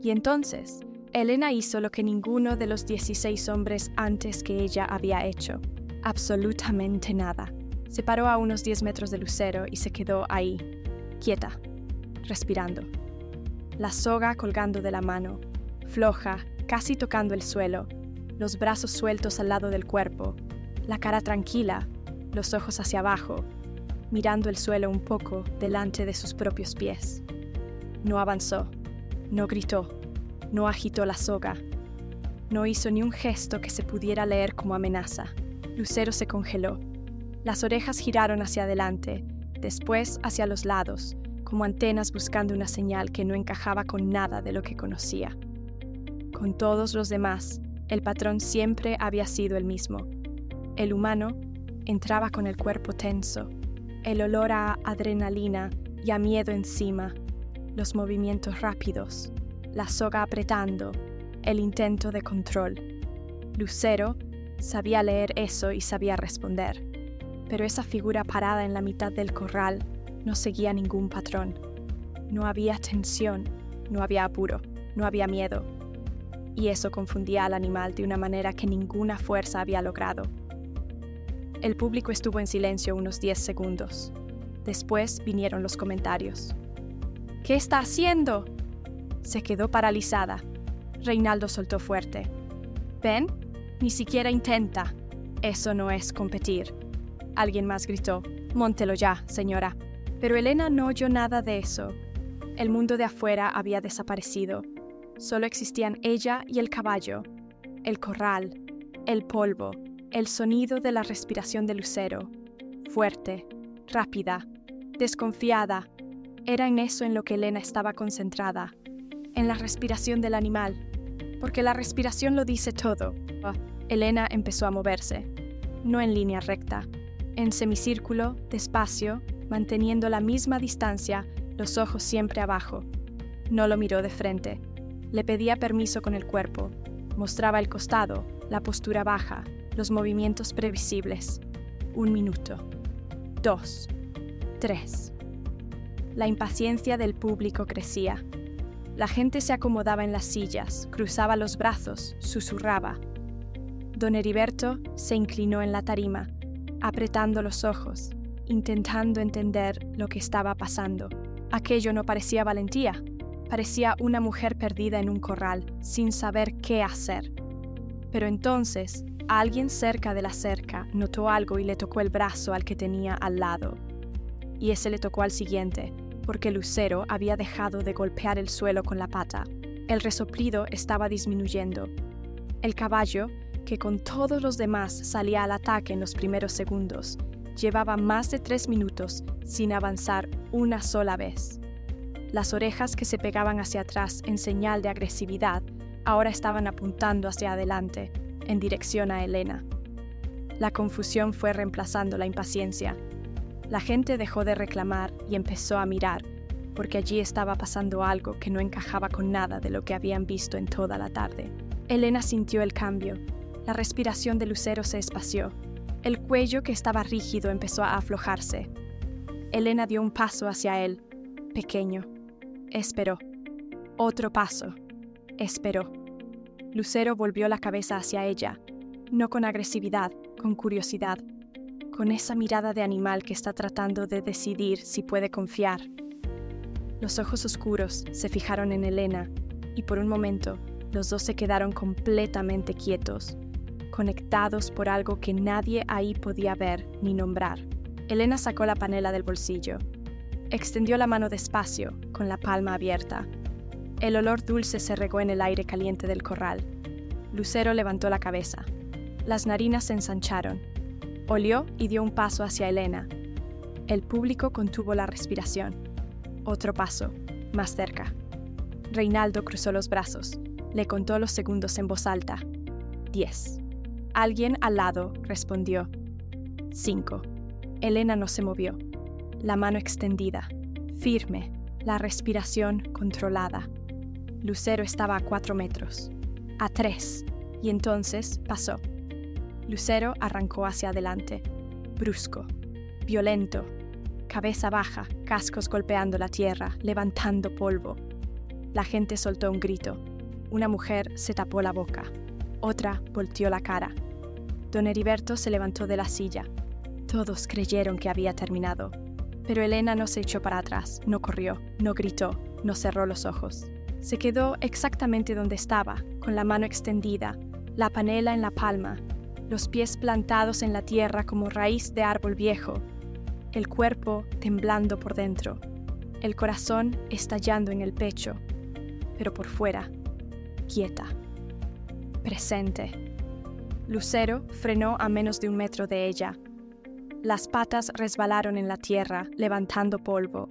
Y entonces, Elena hizo lo que ninguno de los 16 hombres antes que ella había hecho. Absolutamente nada. Se paró a unos 10 metros de Lucero y se quedó ahí, quieta, respirando. La soga colgando de la mano, floja, casi tocando el suelo, los brazos sueltos al lado del cuerpo, la cara tranquila, los ojos hacia abajo, mirando el suelo un poco delante de sus propios pies. No avanzó, no gritó, no agitó la soga, no hizo ni un gesto que se pudiera leer como amenaza. Lucero se congeló. Las orejas giraron hacia adelante, después hacia los lados, como antenas buscando una señal que no encajaba con nada de lo que conocía. Con todos los demás, el patrón siempre había sido el mismo. El humano entraba con el cuerpo tenso, el olor a adrenalina y a miedo encima, los movimientos rápidos, la soga apretando, el intento de control. Lucero sabía leer eso y sabía responder, pero esa figura parada en la mitad del corral no seguía ningún patrón. No había tensión, no había apuro, no había miedo. Y eso confundía al animal de una manera que ninguna fuerza había logrado. El público estuvo en silencio unos 10 segundos. Después vinieron los comentarios. «¿Qué está haciendo?». Se quedó paralizada. Reinaldo soltó fuerte. «¿Ven? Ni siquiera intenta. Eso no es competir». Alguien más gritó: «Móntelo ya, señora». Pero Elena no oyó nada de eso. El mundo de afuera había desaparecido. Solo existían ella y el caballo, el corral, el polvo, el sonido de la respiración de Lucero. Fuerte, rápida, desconfiada. Era en eso en lo que Elena estaba concentrada, en la respiración del animal, porque la respiración lo dice todo. Elena empezó a moverse, no en línea recta, en semicírculo, despacio, manteniendo la misma distancia, los ojos siempre abajo. No lo miró de frente. Le pedía permiso con el cuerpo. Mostraba el costado, la postura baja, los movimientos previsibles. 1 minuto. 2, 3. La impaciencia del público crecía. La gente se acomodaba en las sillas, cruzaba los brazos, susurraba. Don Heriberto se inclinó en la tarima, apretando los ojos, intentando entender lo que estaba pasando. Aquello no parecía valentía, parecía una mujer perdida en un corral, sin saber qué hacer. Pero entonces, alguien cerca de la cerca notó algo y le tocó el brazo al que tenía al lado. Y ese le tocó al siguiente, porque Lucero había dejado de golpear el suelo con la pata. El resoplido estaba disminuyendo. El caballo, que con todos los demás salía al ataque en los primeros segundos, llevaba más de 3 minutos sin avanzar una sola vez. Las orejas que se pegaban hacia atrás en señal de agresividad ahora estaban apuntando hacia adelante, en dirección a Elena. La confusión fue reemplazando la impaciencia. La gente dejó de reclamar y empezó a mirar, porque allí estaba pasando algo que no encajaba con nada de lo que habían visto en toda la tarde. Elena sintió el cambio. La respiración de Lucero se espació. El cuello que estaba rígido empezó a aflojarse. Elena dio un paso hacia él, pequeño. Esperó. Otro paso. Esperó. Lucero volvió la cabeza hacia ella, no con agresividad, con curiosidad, con esa mirada de animal que está tratando de decidir si puede confiar. Los ojos oscuros se fijaron en Elena y por un momento los dos se quedaron completamente quietos, conectados por algo que nadie ahí podía ver ni nombrar. Elena sacó la panela del bolsillo. Extendió la mano despacio, con la palma abierta. El olor dulce se regó en el aire caliente del corral. Lucero levantó la cabeza. Las narinas se ensancharon. Olió y dio un paso hacia Elena. El público contuvo la respiración. Otro paso, más cerca. Reinaldo cruzó los brazos. Le contó los segundos en voz alta. 10. Alguien al lado respondió. 5. Elena no se movió. La mano extendida, firme, la respiración controlada. Lucero estaba a 4 metros, a 3, y entonces pasó. Lucero arrancó hacia adelante, brusco, violento, cabeza baja, cascos golpeando la tierra, levantando polvo. La gente soltó un grito. Una mujer se tapó la boca. Otra volteó la cara. Don Heriberto se levantó de la silla. Todos creyeron que había terminado. Pero Elena no se echó para atrás, no corrió, no gritó, no cerró los ojos. Se quedó exactamente donde estaba, con la mano extendida, la panela en la palma, los pies plantados en la tierra como raíz de árbol viejo, el cuerpo temblando por dentro, el corazón estallando en el pecho, pero por fuera, quieta, presente. Lucero frenó a menos de 1 metro de ella. Las patas resbalaron en la tierra, levantando polvo.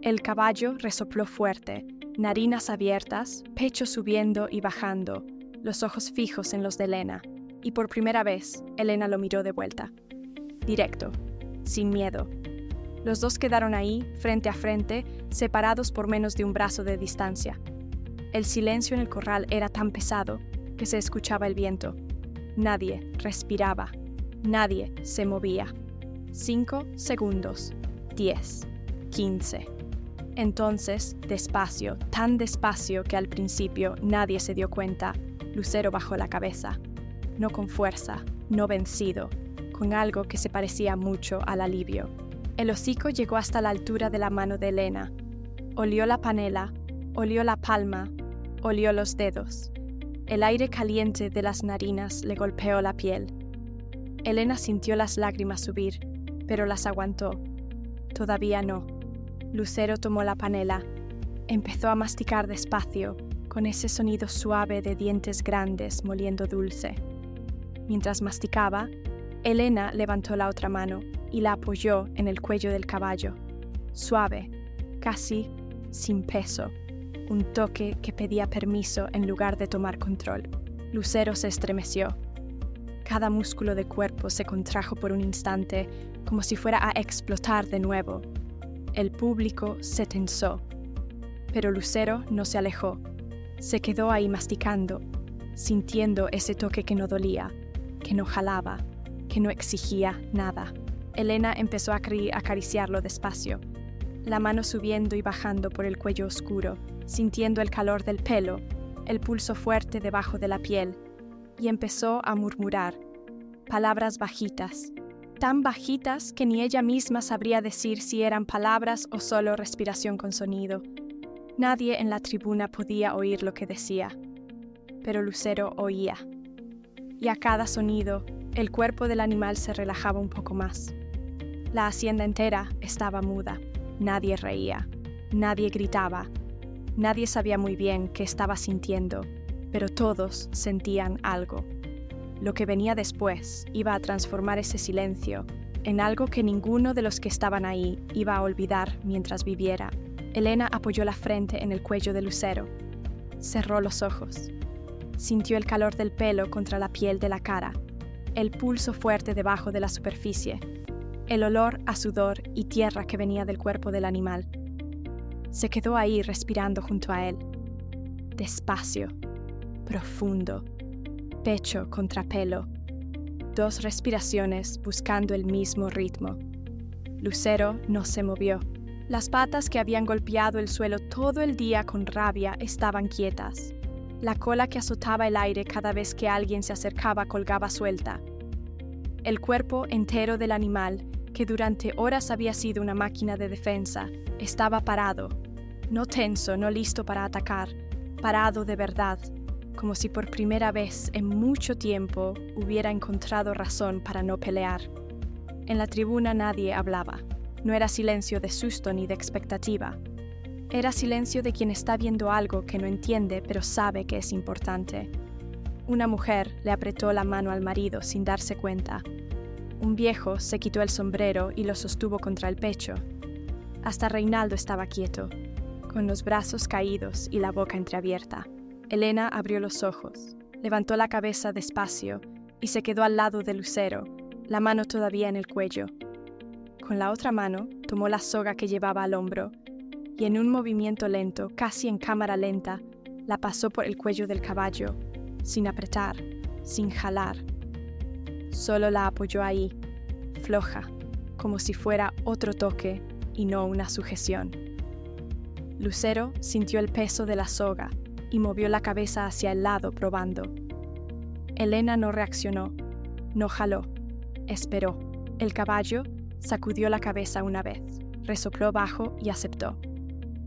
El caballo resopló fuerte, narinas abiertas, pecho subiendo y bajando, los ojos fijos en los de Elena. Y por primera vez, Elena lo miró de vuelta. Directo, sin miedo. Los dos quedaron ahí, frente a frente, separados por menos de un brazo de distancia. El silencio en el corral era tan pesado que se escuchaba el viento. Nadie respiraba. Nadie se movía. 5 segundos. 10. 15. Entonces, despacio, tan despacio que al principio nadie se dio cuenta, Lucero bajó la cabeza. No con fuerza, no vencido, con algo que se parecía mucho al alivio. El hocico llegó hasta la altura de la mano de Elena. Olió la panela, olió la palma, olió los dedos. El aire caliente de las narinas le golpeó la piel. Elena sintió las lágrimas subir, pero las aguantó. Todavía no. Lucero tomó la panela. Empezó a masticar despacio, con ese sonido suave de dientes grandes moliendo dulce. Mientras masticaba, Elena levantó la otra mano y la apoyó en el cuello del caballo. Suave, casi sin peso. Un toque que pedía permiso en lugar de tomar control. Lucero se estremeció. Cada músculo de cuerpo se contrajo por un instante, como si fuera a explotar de nuevo. El público se tensó. Pero Lucero no se alejó. Se quedó ahí masticando, sintiendo ese toque que no dolía, que no jalaba, que no exigía nada. Elena empezó a acariciarlo despacio, la mano subiendo y bajando por el cuello oscuro, sintiendo el calor del pelo, el pulso fuerte debajo de la piel, y empezó a murmurar, palabras bajitas, tan bajitas que ni ella misma sabría decir si eran palabras o solo respiración con sonido. Nadie en la tribuna podía oír lo que decía, pero Lucero oía. Y a cada sonido, el cuerpo del animal se relajaba un poco más. La hacienda entera estaba muda. Nadie reía, nadie gritaba, nadie sabía muy bien qué estaba sintiendo, pero todos sentían algo. Lo que venía después iba a transformar ese silencio en algo que ninguno de los que estaban ahí iba a olvidar mientras viviera. Elena apoyó la frente en el cuello de Lucero. Cerró los ojos. Sintió el calor del pelo contra la piel de la cara, el pulso fuerte debajo de la superficie, el olor a sudor y tierra que venía del cuerpo del animal. Se quedó ahí respirando junto a él. Despacio, profundo, pecho contra pelo. 2 respiraciones buscando el mismo ritmo. Lucero no se movió. Las patas que habían golpeado el suelo todo el día con rabia estaban quietas. La cola que azotaba el aire cada vez que alguien se acercaba colgaba suelta. El cuerpo entero del animal, que durante horas había sido una máquina de defensa, estaba parado, no tenso, no listo para atacar, parado de verdad, como si por primera vez en mucho tiempo hubiera encontrado razón para no pelear. En la tribuna nadie hablaba. No era silencio de susto ni de expectativa. Era silencio de quien está viendo algo que no entiende pero sabe que es importante. Una mujer le apretó la mano al marido sin darse cuenta. Un viejo se quitó el sombrero y lo sostuvo contra el pecho. Hasta Reinaldo estaba quieto, con los brazos caídos y la boca entreabierta. Elena abrió los ojos, levantó la cabeza despacio y se quedó al lado de Lucero, la mano todavía en el cuello. Con la otra mano tomó la soga que llevaba al hombro y en un movimiento lento, casi en cámara lenta, la pasó por el cuello del caballo, sin apretar, sin jalar. Solo la apoyó ahí, floja, como si fuera otro toque y no una sujeción. Lucero sintió el peso de la soga y movió la cabeza hacia el lado probando. Elena no reaccionó, no jaló, esperó. El caballo sacudió la cabeza una vez, resopló bajo y aceptó.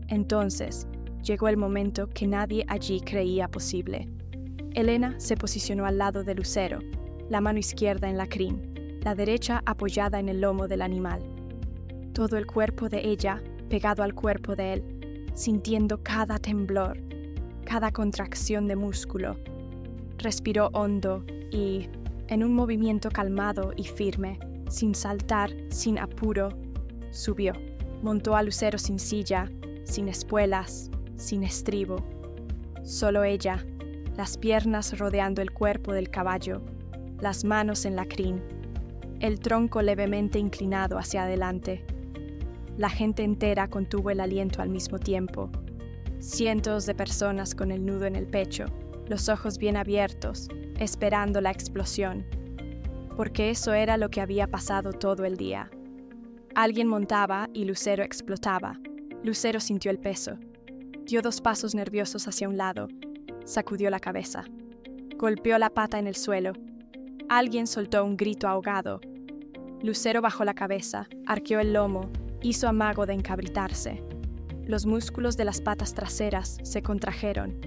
Entonces llegó el momento que nadie allí creía posible. Elena se posicionó al lado de Lucero, la mano izquierda en la crin, la derecha apoyada en el lomo del animal. Todo el cuerpo de ella pegado al cuerpo de él, sintiendo cada temblor, cada contracción de músculo. Respiró hondo y, en un movimiento calmado y firme, sin saltar, sin apuro, subió. Montó a Lucero sin silla, sin espuelas, sin estribo. Solo ella, las piernas rodeando el cuerpo del caballo, las manos en la crin, el tronco levemente inclinado hacia adelante. La gente entera contuvo el aliento al mismo tiempo. Cientos de personas con el nudo en el pecho, los ojos bien abiertos, esperando la explosión. Porque eso era lo que había pasado todo el día. Alguien montaba y Lucero explotaba. Lucero sintió el peso. Dio 2 pasos nerviosos hacia un lado. Sacudió la cabeza. Golpeó la pata en el suelo. Alguien soltó un grito ahogado. Lucero bajó la cabeza, arqueó el lomo, hizo amago de encabritarse. Los músculos de las patas traseras se contrajeron.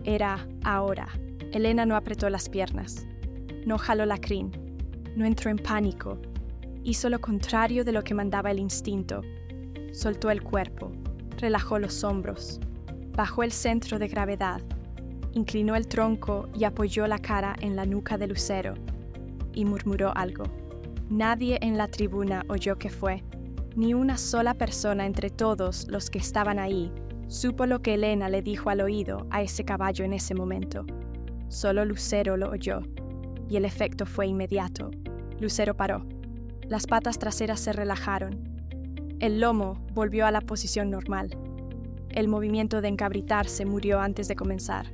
Era ahora. Elena no apretó las piernas. No jaló la crin. No entró en pánico. Hizo lo contrario de lo que mandaba el instinto. Soltó el cuerpo. Relajó los hombros. Bajó el centro de gravedad. Inclinó el tronco y apoyó la cara en la nuca de Lucero. Y murmuró algo. Nadie en la tribuna oyó qué fue. Ni una sola persona entre todos los que estaban ahí supo lo que Elena le dijo al oído a ese caballo en ese momento. Solo Lucero lo oyó, y el efecto fue inmediato. Lucero paró. Las patas traseras se relajaron. El lomo volvió a la posición normal. El movimiento de encabritarse murió antes de comenzar.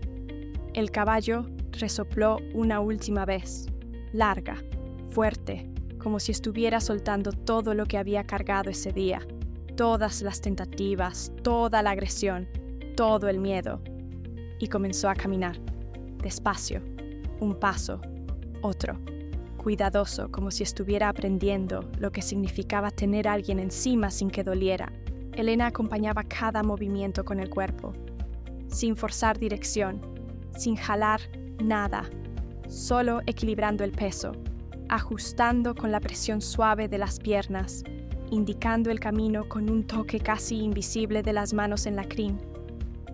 El caballo resopló una última vez, larga, fuerte, como si estuviera soltando todo lo que había cargado ese día, todas las tentativas, toda la agresión, todo el miedo, y comenzó a caminar, despacio, un paso, otro, cuidadoso, como si estuviera aprendiendo lo que significaba tener a alguien encima sin que doliera. Elena acompañaba cada movimiento con el cuerpo, sin forzar dirección, sin jalar nada, solo equilibrando el peso, ajustando con la presión suave de las piernas, indicando el camino con un toque casi invisible de las manos en la crin.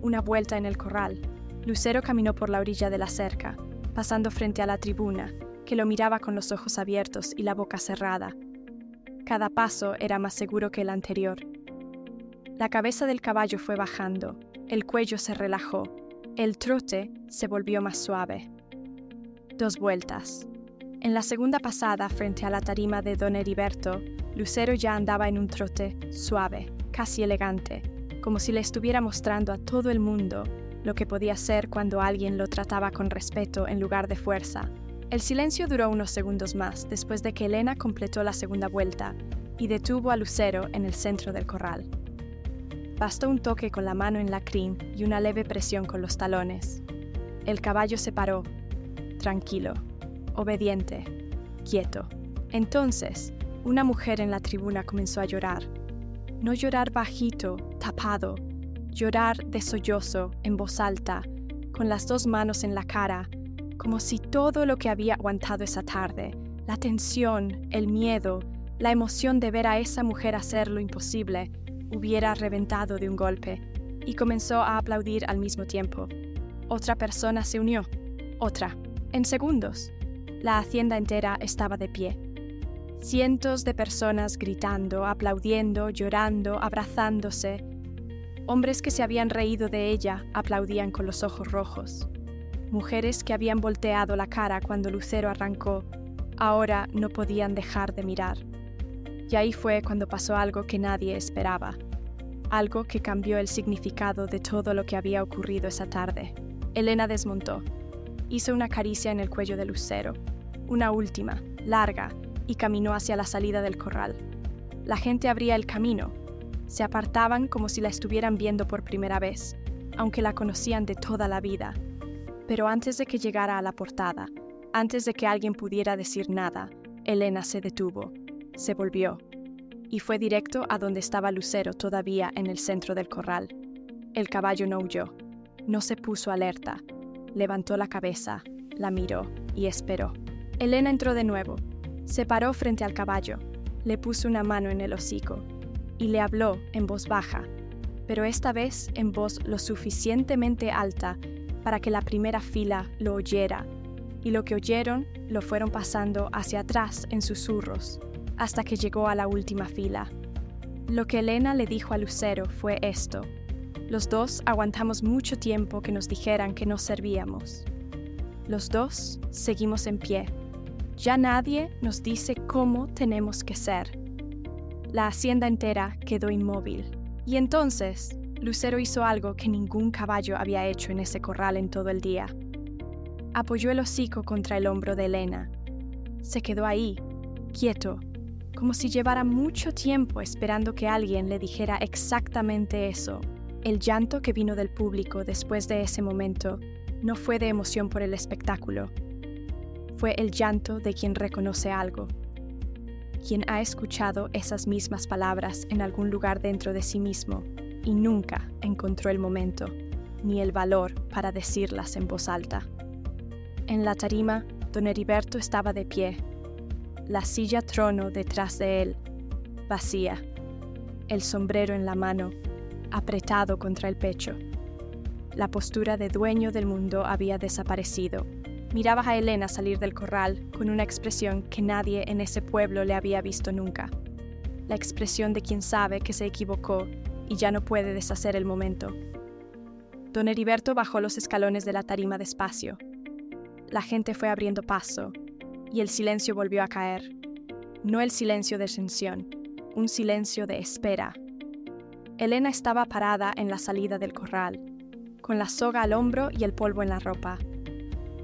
Una vuelta en el corral. Lucero caminó por la orilla de la cerca, pasando frente a la tribuna, que lo miraba con los ojos abiertos y la boca cerrada. Cada paso era más seguro que el anterior. La cabeza del caballo fue bajando, el cuello se relajó, el trote se volvió más suave. 2 vueltas. En la segunda pasada, frente a la tarima de don Heriberto, Lucero ya andaba en un trote suave, casi elegante, como si le estuviera mostrando a todo el mundo lo que podía ser cuando alguien lo trataba con respeto en lugar de fuerza. El silencio duró unos segundos más después de que Elena completó la segunda vuelta y detuvo a Lucero en el centro del corral. Bastó un toque con la mano en la crin y una leve presión con los talones. El caballo se paró, tranquilo, obediente, quieto. Entonces, una mujer en la tribuna comenzó a llorar. No llorar bajito, tapado, llorar de sollozo, en voz alta, con las 2 manos en la cara, como si todo lo que había aguantado esa tarde, la tensión, el miedo, la emoción de ver a esa mujer hacer lo imposible, hubiera reventado de un golpe, y comenzó a aplaudir al mismo tiempo. Otra persona se unió, otra, en segundos. La hacienda entera estaba de pie. Cientos de personas gritando, aplaudiendo, llorando, abrazándose. Hombres que se habían reído de ella aplaudían con los ojos rojos. Mujeres que habían volteado la cara cuando Lucero arrancó, ahora no podían dejar de mirar. Y ahí fue cuando pasó algo que nadie esperaba, algo que cambió el significado de todo lo que había ocurrido esa tarde. Elena desmontó, hizo una caricia en el cuello de Lucero, una última, larga, y caminó hacia la salida del corral. La gente abría el camino, se apartaban como si la estuvieran viendo por primera vez, aunque la conocían de toda la vida. Pero antes de que llegara a la portada, antes de que alguien pudiera decir nada, Elena se detuvo. Se volvió, y fue directo a donde estaba Lucero todavía en el centro del corral. El caballo no huyó, no se puso alerta, levantó la cabeza, la miró y esperó. Elena entró de nuevo, se paró frente al caballo, le puso una mano en el hocico y le habló en voz baja, pero esta vez en voz lo suficientemente alta para que la primera fila lo oyera, y lo que oyeron lo fueron pasando hacia atrás en susurros, hasta que llegó a la última fila. Lo que Elena le dijo a Lucero fue esto: los 2 aguantamos mucho tiempo que nos dijeran que no servíamos. Los 2 seguimos en pie. Ya nadie nos dice cómo tenemos que ser. La hacienda entera quedó inmóvil. Y entonces, Lucero hizo algo que ningún caballo había hecho en ese corral en todo el día. Apoyó el hocico contra el hombro de Elena. Se quedó ahí, quieto, como si llevara mucho tiempo esperando que alguien le dijera exactamente eso. El llanto que vino del público después de ese momento no fue de emoción por el espectáculo. Fue el llanto de quien reconoce algo, quien ha escuchado esas mismas palabras en algún lugar dentro de sí mismo y nunca encontró el momento ni el valor para decirlas en voz alta. En la tarima, don Heriberto estaba de pie, la silla trono detrás de él, vacía, el sombrero en la mano, apretado contra el pecho. La postura de dueño del mundo había desaparecido. Miraba a Elena salir del corral con una expresión que nadie en ese pueblo le había visto nunca. La expresión de quien sabe que se equivocó y ya no puede deshacer el momento. Don Heriberto bajó los escalones de la tarima despacio. La gente fue abriendo paso y el silencio volvió a caer. No el silencio de tensión, un silencio de espera. Elena estaba parada en la salida del corral, con la soga al hombro y el polvo en la ropa.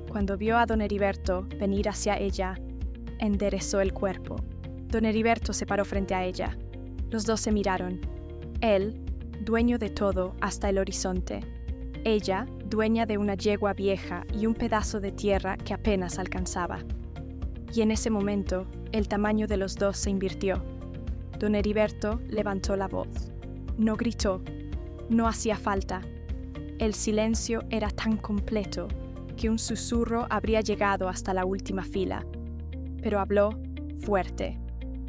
Cuando vio a don Heriberto venir hacia ella, enderezó el cuerpo. Don Heriberto se paró frente a ella. Los dos se miraron. Él, dueño de todo hasta el horizonte. Ella, dueña de una yegua vieja y un pedazo de tierra que apenas alcanzaba. Y en ese momento, el tamaño de los dos se invirtió. Don Heriberto levantó la voz. No gritó. No hacía falta. El silencio era tan completo que un susurro habría llegado hasta la última fila. Pero habló fuerte,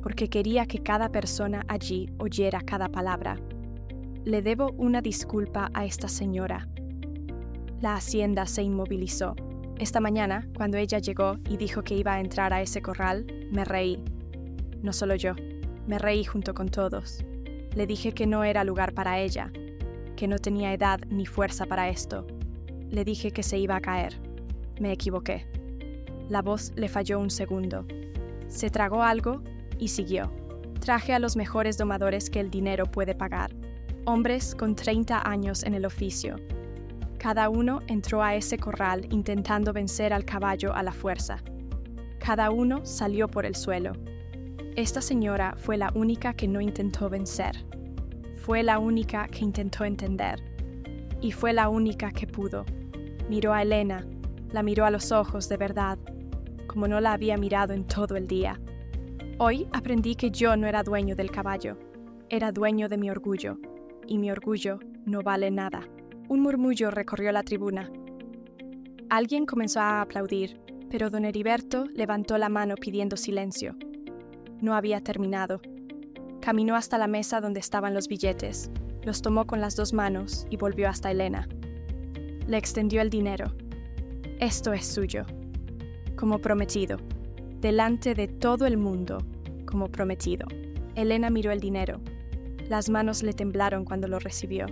porque quería que cada persona allí oyera cada palabra. Le debo una disculpa a esta señora. La hacienda se inmovilizó. Esta mañana, cuando ella llegó y dijo que iba a entrar a ese corral, me reí. No solo yo, me reí junto con todos. Le dije que no era lugar para ella, que no tenía edad ni fuerza para esto. Le dije que se iba a caer. Me equivoqué. La voz le falló un segundo. Se tragó algo y siguió. Traje a los mejores domadores que el dinero puede pagar. Hombres con 30 años en el oficio. Cada uno entró a ese corral intentando vencer al caballo a la fuerza. Cada uno salió por el suelo. Esta señora fue la única que no intentó vencer. Fue la única que intentó entender. Y fue la única que pudo. Miró a Elena, la miró a los ojos de verdad, como no la había mirado en todo el día. Hoy aprendí que yo no era dueño del caballo, era dueño de mi orgullo, y mi orgullo no vale nada. Un murmullo recorrió la tribuna. Alguien comenzó a aplaudir, pero don Heriberto levantó la mano pidiendo silencio. No había terminado. Caminó hasta la mesa donde estaban los billetes, los tomó con las dos manos y volvió hasta Elena. Le extendió el dinero. Esto es suyo. Como prometido. Delante de todo el mundo, como prometido. Elena miró el dinero. Las manos le temblaron cuando lo recibió.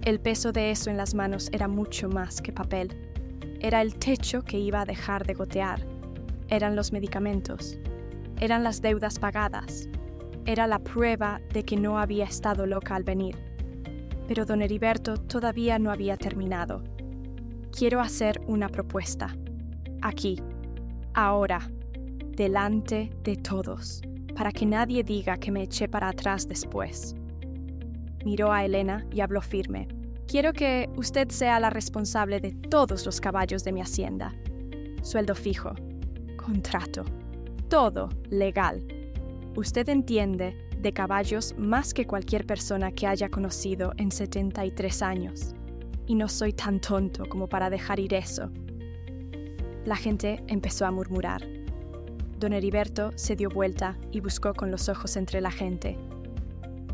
El peso de eso en las manos era mucho más que papel. Era el techo que iba a dejar de gotear. Eran los medicamentos. Eran las deudas pagadas. Era la prueba de que no había estado loca al venir. Pero don Heriberto todavía no había terminado. Quiero hacer una propuesta. Aquí, ahora, delante de todos, para que nadie diga que me eché para atrás después. Miró a Elena y habló firme. Quiero que usted sea la responsable de todos los caballos de mi hacienda. Sueldo fijo, contrato, todo legal. Usted entiende de caballos más que cualquier persona que haya conocido en 73 años. Y no soy tan tonto como para dejar ir eso. La gente empezó a murmurar. Don Heriberto se dio vuelta y buscó con los ojos entre la gente.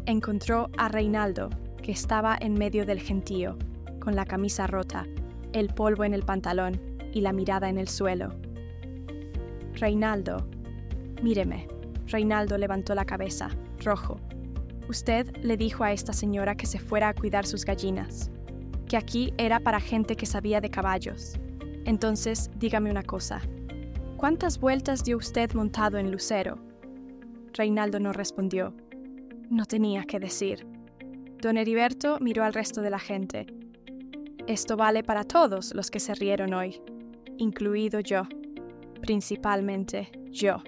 Encontró a Reinaldo, que estaba en medio del gentío, con la camisa rota, el polvo en el pantalón y la mirada en el suelo. Reinaldo, míreme. Reinaldo levantó la cabeza, rojo. Usted le dijo a esta señora que se fuera a cuidar sus gallinas, que aquí era para gente que sabía de caballos. Entonces, dígame una cosa. ¿Cuántas vueltas dio usted montado en Lucero? Reinaldo no respondió. No tenía que decir. Don Heriberto miró al resto de la gente. Esto vale para todos los que se rieron hoy, incluido yo. Principalmente yo.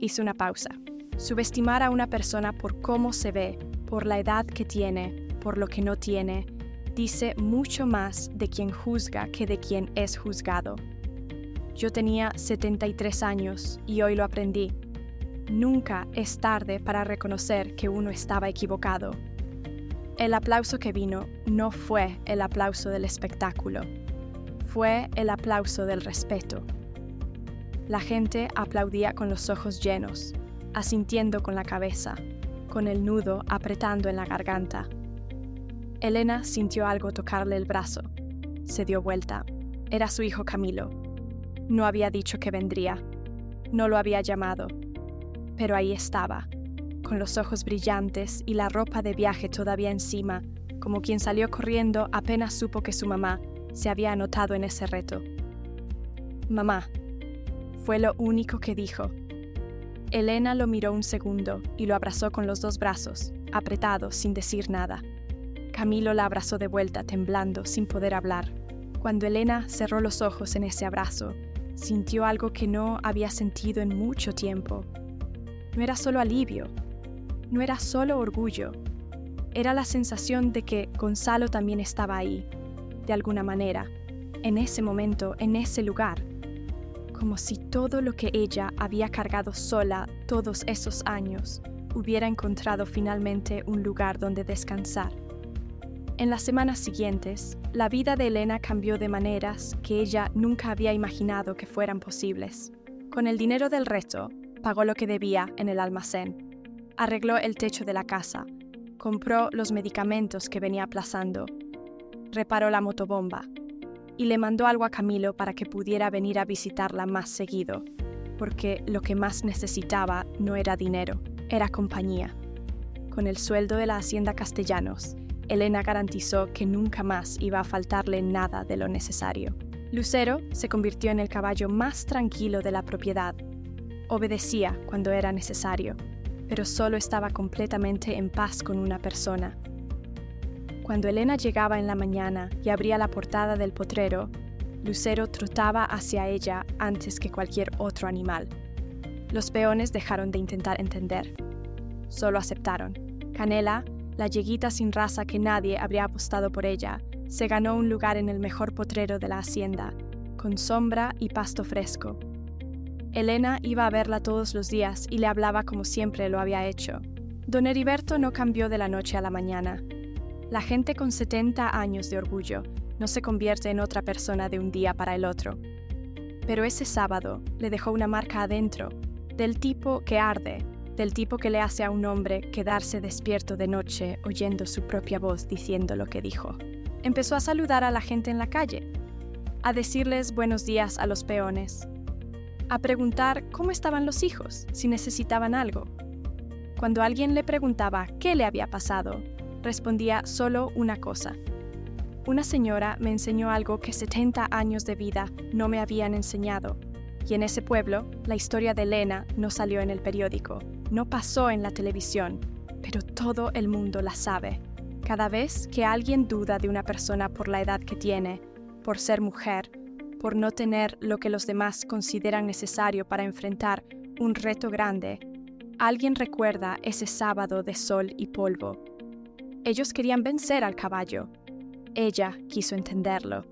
Hizo una pausa. Subestimar a una persona por cómo se ve, por la edad que tiene, por lo que no tiene, dice mucho más de quien juzga que de quien es juzgado. Yo tenía 73 años y hoy lo aprendí. Nunca es tarde para reconocer que uno estaba equivocado. El aplauso que vino no fue el aplauso del espectáculo, fue el aplauso del respeto. La gente aplaudía con los ojos llenos, asintiendo con la cabeza, con el nudo apretando en la garganta. Elena sintió algo tocarle el brazo. Se dio vuelta. Era su hijo Camilo. No había dicho que vendría. No lo había llamado. Pero ahí estaba, con los ojos brillantes y la ropa de viaje todavía encima, como quien salió corriendo apenas supo que su mamá se había anotado en ese reto. «Mamá», fue lo único que dijo. Elena lo miró un segundo y lo abrazó con los dos brazos, apretado, sin decir nada. Camilo la abrazó de vuelta, temblando, sin poder hablar. Cuando Elena cerró los ojos en ese abrazo, sintió algo que no había sentido en mucho tiempo. No era solo alivio, no era solo orgullo. Era la sensación de que Gonzalo también estaba ahí, de alguna manera, en ese momento, en ese lugar. Como si todo lo que ella había cargado sola todos esos años hubiera encontrado finalmente un lugar donde descansar. En las semanas siguientes, la vida de Elena cambió de maneras que ella nunca había imaginado que fueran posibles. Con el dinero del resto, pagó lo que debía en el almacén, arregló el techo de la casa, compró los medicamentos que venía aplazando, reparó la motobomba y le mandó algo a Camilo para que pudiera venir a visitarla más seguido, porque lo que más necesitaba no era dinero, era compañía. Con el sueldo de la Hacienda Castellanos, Elena garantizó que nunca más iba a faltarle nada de lo necesario. Lucero se convirtió en el caballo más tranquilo de la propiedad. Obedecía cuando era necesario, pero solo estaba completamente en paz con una persona. Cuando Elena llegaba en la mañana y abría la portada del potrero, Lucero trotaba hacia ella antes que cualquier otro animal. Los peones dejaron de intentar entender. Solo aceptaron. Canela, la yeguita sin raza que nadie habría apostado por ella, se ganó un lugar en el mejor potrero de la hacienda, con sombra y pasto fresco. Elena iba a verla todos los días y le hablaba como siempre lo había hecho. Don Heriberto no cambió de la noche a la mañana. La gente con 70 años de orgullo no se convierte en otra persona de un día para el otro. Pero ese sábado le dejó una marca adentro, del tipo que arde, del tipo que le hace a un hombre quedarse despierto de noche oyendo su propia voz diciendo lo que dijo. Empezó a saludar a la gente en la calle, a decirles buenos días a los peones, a preguntar cómo estaban los hijos, si necesitaban algo. Cuando alguien le preguntaba qué le había pasado, respondía solo una cosa. Una señora me enseñó algo que 70 años de vida no me habían enseñado. Y en ese pueblo, la historia de Elena no salió en el periódico, no pasó en la televisión, pero todo el mundo la sabe. Cada vez que alguien duda de una persona por la edad que tiene, por ser mujer, por no tener lo que los demás consideran necesario para enfrentar un reto grande, alguien recuerda ese sábado de sol y polvo. Ellos querían vencer al caballo. Ella quiso entenderlo.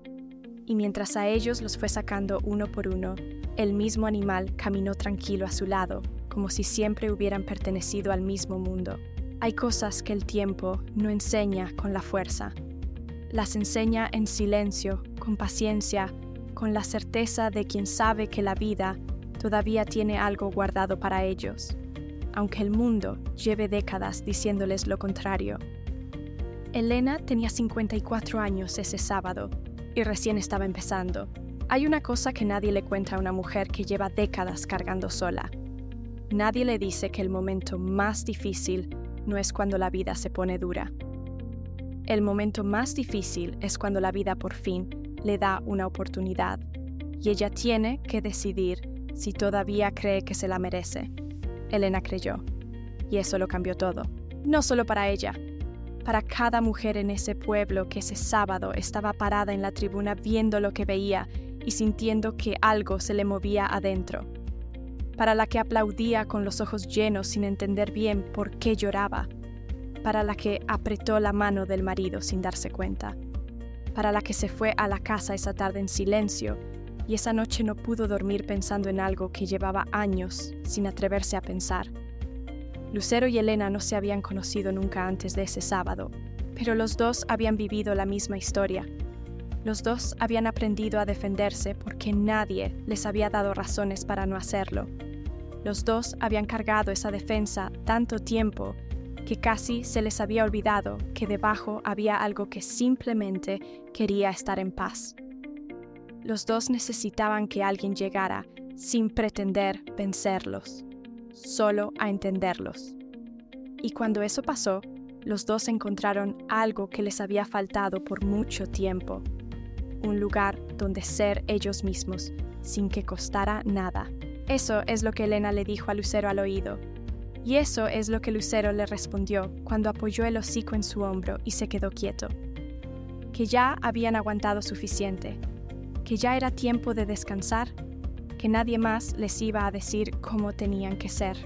Y mientras a ellos los fue sacando uno por uno, el mismo animal caminó tranquilo a su lado, como si siempre hubieran pertenecido al mismo mundo. Hay cosas que el tiempo no enseña con la fuerza. Las enseña en silencio, con paciencia, con la certeza de quien sabe que la vida todavía tiene algo guardado para ellos, aunque el mundo lleve décadas diciéndoles lo contrario. Elena tenía 54 años ese sábado y recién estaba empezando. Hay una cosa que nadie le cuenta a una mujer que lleva décadas cargando sola. Nadie le dice que el momento más difícil no es cuando la vida se pone dura. El momento más difícil es cuando la vida por fin le da una oportunidad y ella tiene que decidir si todavía cree que se la merece. Elena creyó, y eso lo cambió todo. No solo para ella, para cada mujer en ese pueblo que ese sábado estaba parada en la tribuna viendo lo que veía y sintiendo que algo se le movía adentro. Para la que aplaudía con los ojos llenos sin entender bien por qué lloraba. Para la que apretó la mano del marido sin darse cuenta. Para la que se fue a la casa esa tarde en silencio y esa noche no pudo dormir pensando en algo que llevaba años sin atreverse a pensar. Lucero y Elena no se habían conocido nunca antes de ese sábado, pero los dos habían vivido la misma historia. Los dos habían aprendido a defenderse porque nadie les había dado razones para no hacerlo. Los dos habían cargado esa defensa tanto tiempo que casi se les había olvidado que debajo había algo que simplemente quería estar en paz. Los dos necesitaban que alguien llegara sin pretender vencerlos, solo a entenderlos. Y cuando eso pasó, los dos encontraron algo que les había faltado por mucho tiempo, un lugar donde ser ellos mismos, sin que costara nada. Eso es lo que Elena le dijo a Lucero al oído, y eso es lo que Lucero le respondió cuando apoyó el hocico en su hombro y se quedó quieto. Que ya habían aguantado suficiente, que ya era tiempo de descansar, que nadie más les iba a decir cómo tenían que ser.